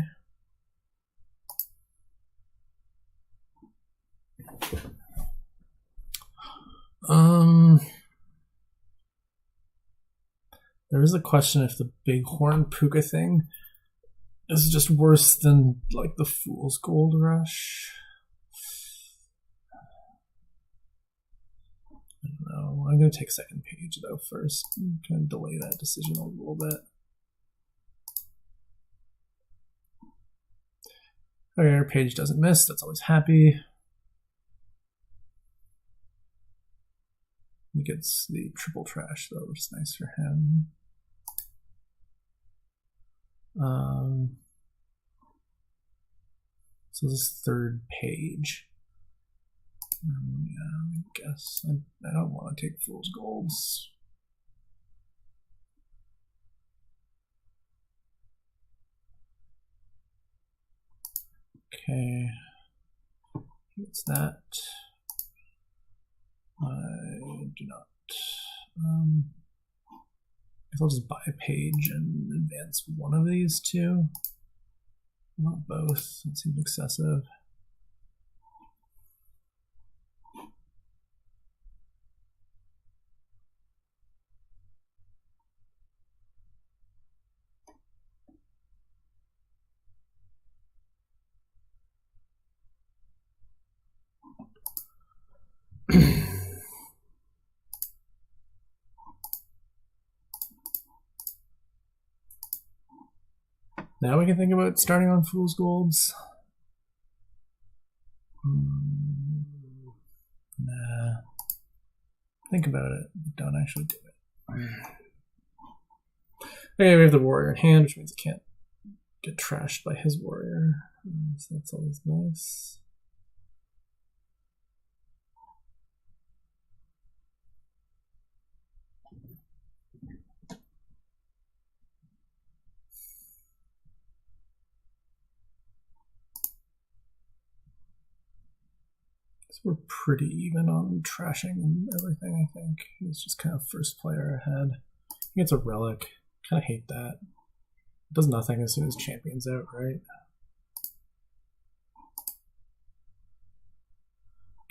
Speaker 1: There is a question if the big horn Puka thing is just worse than like the Fool's Gold Rush. I don't know. I'm gonna take second page though first. I'm gonna delay that decision a little bit. Okay, our page doesn't miss. That's always happy. He gets the triple trash though, which is nice for him. So this is third page. Yeah, I guess I don't want to take Fool's Golds. Okay, it's that. I do not. I guess I'll just buy a page and advance one of these two. Not both. That seems excessive. Now we can think about starting on Fool's Golds. Nah. Think about it, but don't actually do it. Okay, we have the warrior in hand, which means it can't get trashed by his warrior. So that's always nice. So we're pretty even on trashing and everything, I think. He's just kind of first player ahead. He gets a relic. Kind of hate that. It does nothing as soon as champion's out, right?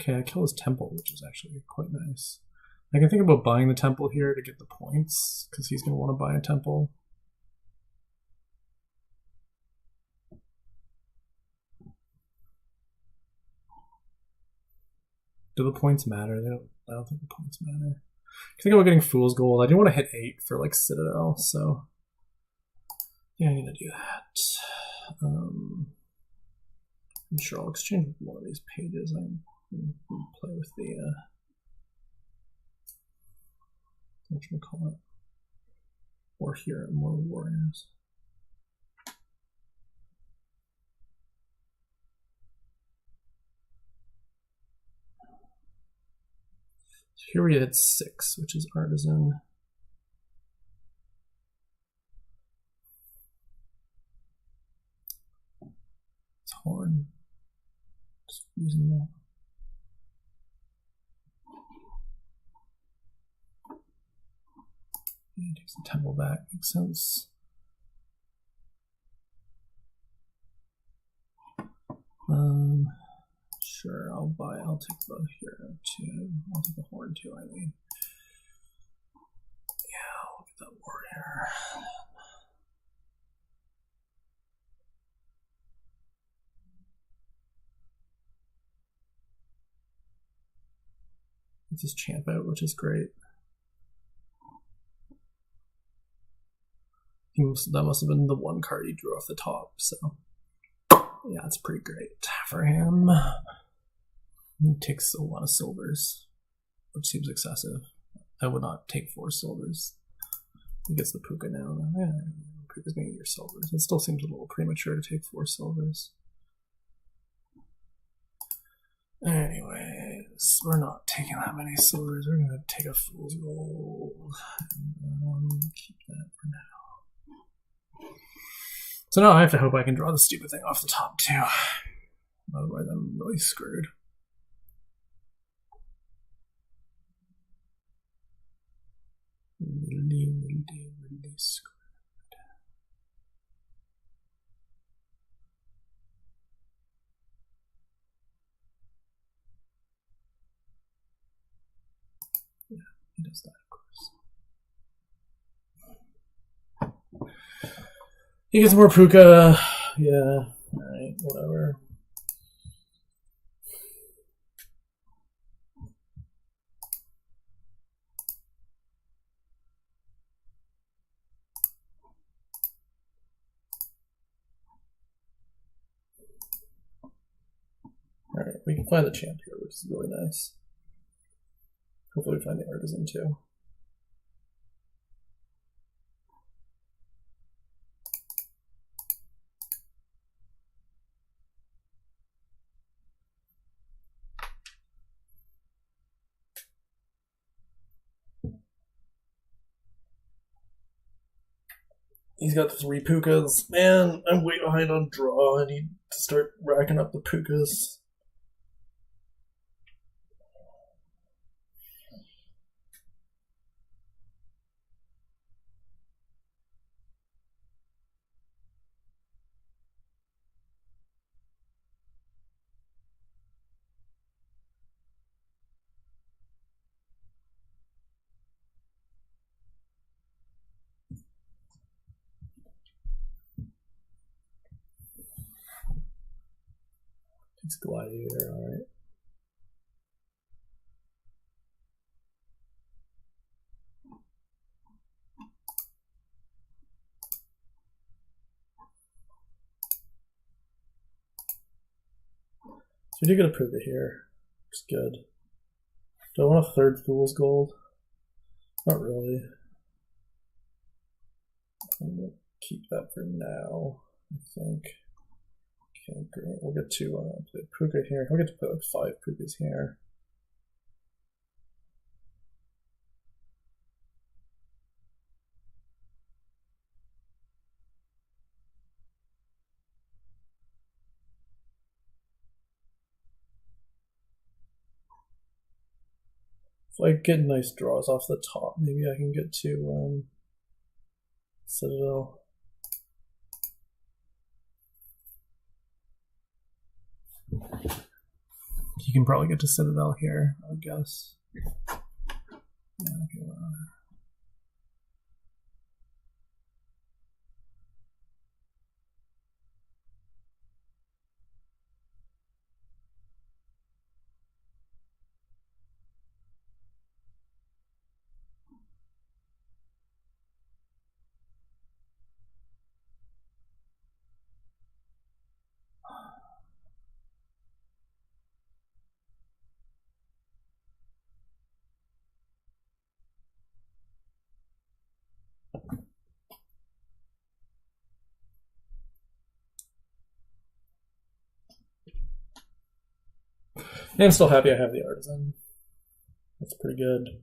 Speaker 1: Okay, I kill his temple, which is actually quite nice. I can think about buying the temple here to get the points, because he's going to want to buy a temple. Do the points matter? I don't think the points matter. I think about getting Fool's Gold. I do want to hit 8 for like Citadel, so yeah, I'm gonna do that. I'm sure I'll exchange one of these pages. I'm gonna play with the what should we call it? Or here, more warriors. So here we hit 6, which is Artisan. It's Horn. Just using that. He takes the temple back, makes sense. Sure, I'll take both here too. I'll take the horn too, I mean. Yeah, look at that warrior. It's his champ out, which is great. That must have been the one card he drew off the top, so yeah, it's pretty great for him. He takes a lot of silvers, which seems excessive. I would not take 4 silvers. He gets the Puka now. Yeah, Puka's gonna get your silvers. It still seems a little premature to take 4 silvers. Anyways, we're not taking that many silvers. We're gonna take a Fool's Gold and keep that for now. So now I have to hope I can draw the stupid thing off the top too. Otherwise I'm really screwed. Really screwed. Yeah, he does that, of course. He gets more Puka. Yeah, alright, whatever. Alright, we can find the champ here, which is really nice. Hopefully we find the artisan too. He's got 3 Pukas. Man, I'm way behind on draw. I need to start racking up the Pukas. It's Gladiator, alright. So we do get a Puka here. It's good. Do I want a 3rd Fool's Gold? Not really. I'm gonna keep that for now, I think. Okay, great. We'll get to put Puka here. We'll get to put like 5 Pukas here. If I get nice draws off the top, maybe I can get to Citadel. You can probably get to Citadel here, I guess. Yeah, okay, well. And I'm still happy I have the artisan. That's pretty good.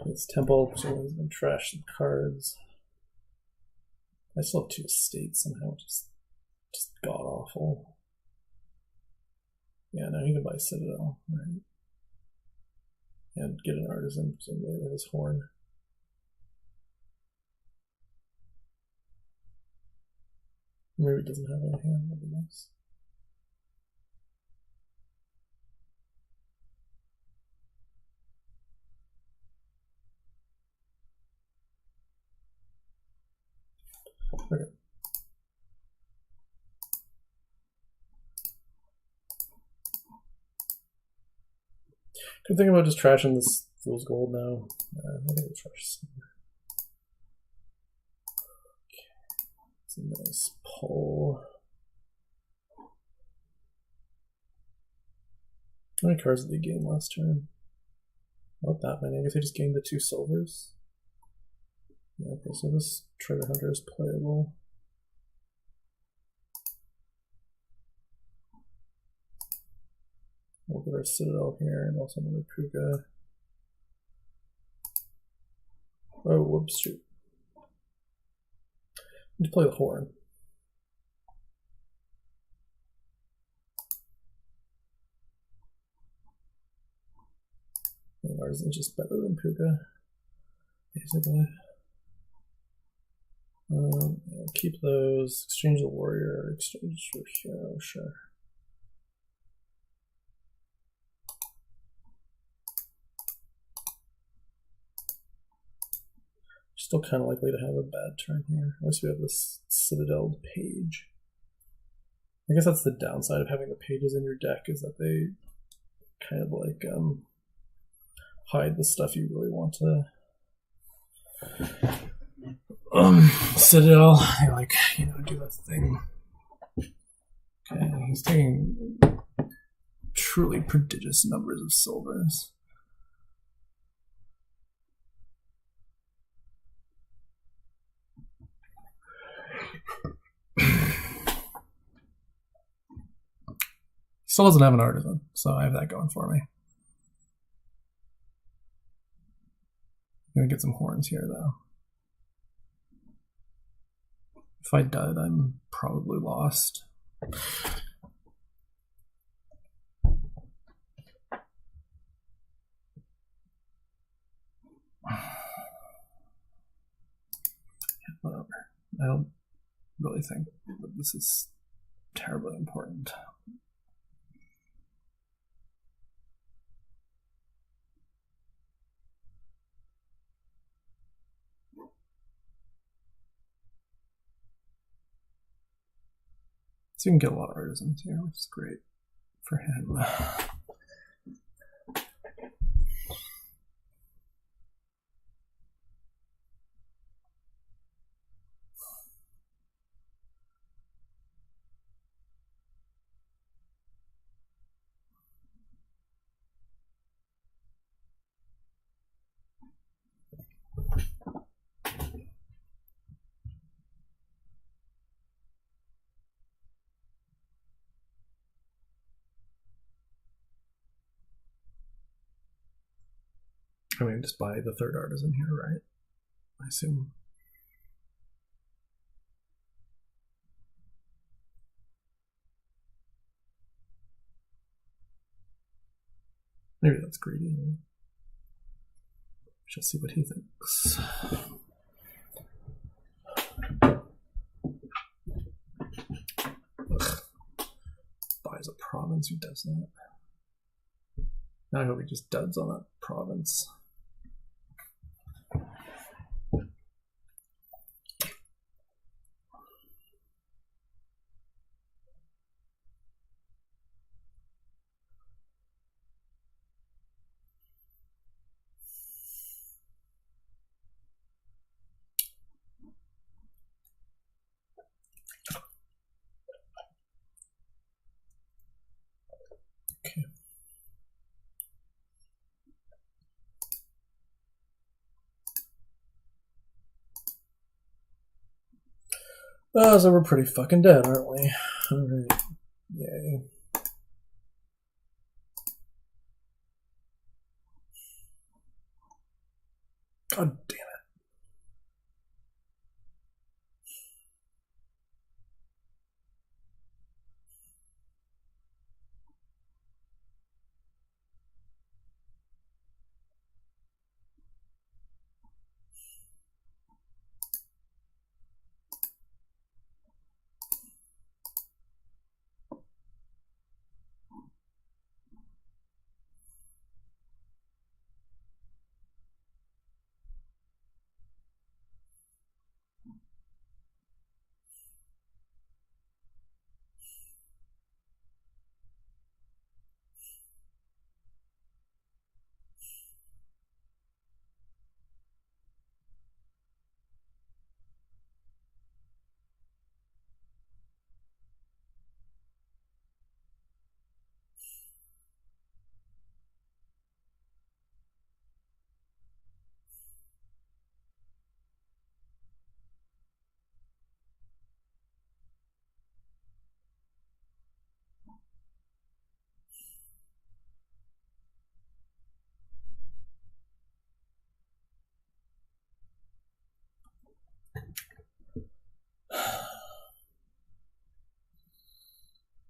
Speaker 1: His temple, so he's gonna trash some cards. I still have 2 estates somehow, just god awful. Yeah, now he can buy Citadel, right? And get an artisan, presumably with his horn. Maybe it doesn't have a hand, that'd be nice. Okay. Good thing about just trashing this Fool's Gold now. I think we'll trash some. It's a nice pull. How many cards did they gain last turn? Not that many. I guess I just gained the 2 silvers. Yeah, okay, so this Treasure Hunter is playable. We'll get our Citadel here and also another Puga. Oh, whoops, shoot. Need to play the Horn. And Artisan is just better than Puga, basically. Yeah, keep those. Exchange the Warrior. Exchange for Hero, sure. Still kind of likely to have a bad turn here. Unless we have this Citadel Page. I guess that's the downside of having the pages in your deck, is that they kind of like hide the stuff you really want to Citadel. They like, you know, do that thing. Okay, he's taking truly prodigious numbers of silvers. Still doesn't have an Artisan, so I have that going for me. I'm gonna get some horns here, though. If I dud, I'm probably lost. Whatever. I don't really think that this is terribly important. So you can get a lot of artisans here, which is great for him. I mean, just buy the 3rd artisan here, right? I assume. Maybe that's greedy. We shall see what he thinks. Ugh. Buys a province, who does that? Now I hope he just duds on that province. Okay. So we're pretty fucking dead, aren't we? Alright. Yay. God damn it.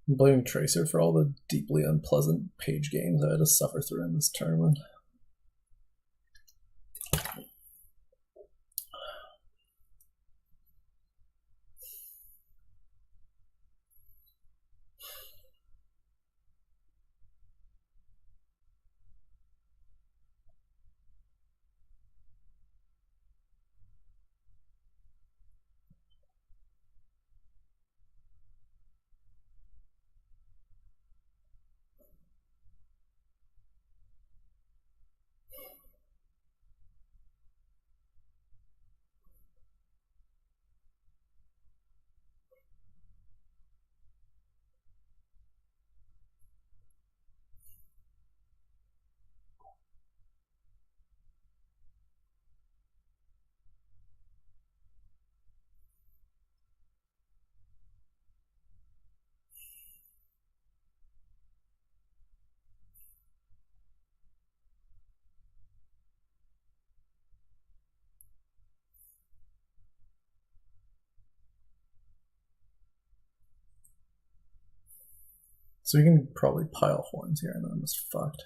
Speaker 1: I'm blaming Tracer for all the deeply unpleasant page games I had to suffer through in this tournament. So we can probably pile horns here and I'm just fucked.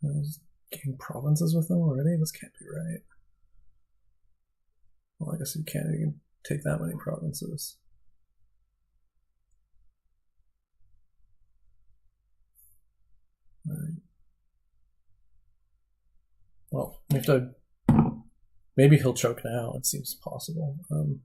Speaker 1: I just gain provinces with them already? This can't be right. Well, I guess you can't even take that many provinces. Alright. Well, we have to. Maybe he'll choke now. It seems possible. Alright.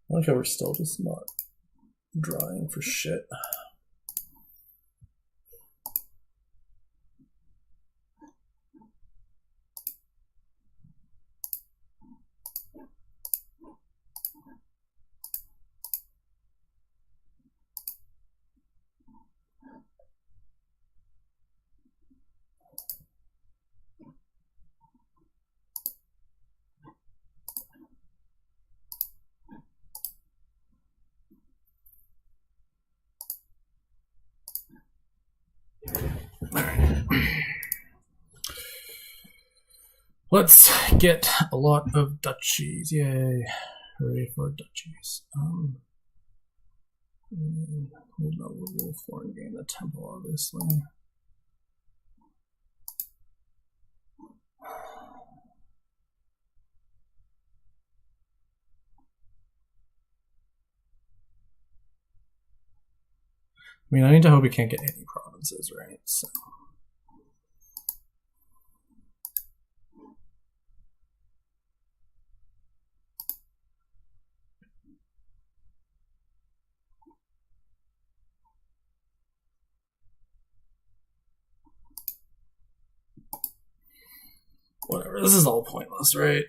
Speaker 1: I like how we're still just not drawing for shit. Let's get a lot of duchies. Yay. Hooray for duchies. Hold on, we'll foreign gain the temple, obviously. I mean, I need to hope we can't get any provinces, right? So. Whatever, this is all pointless, right?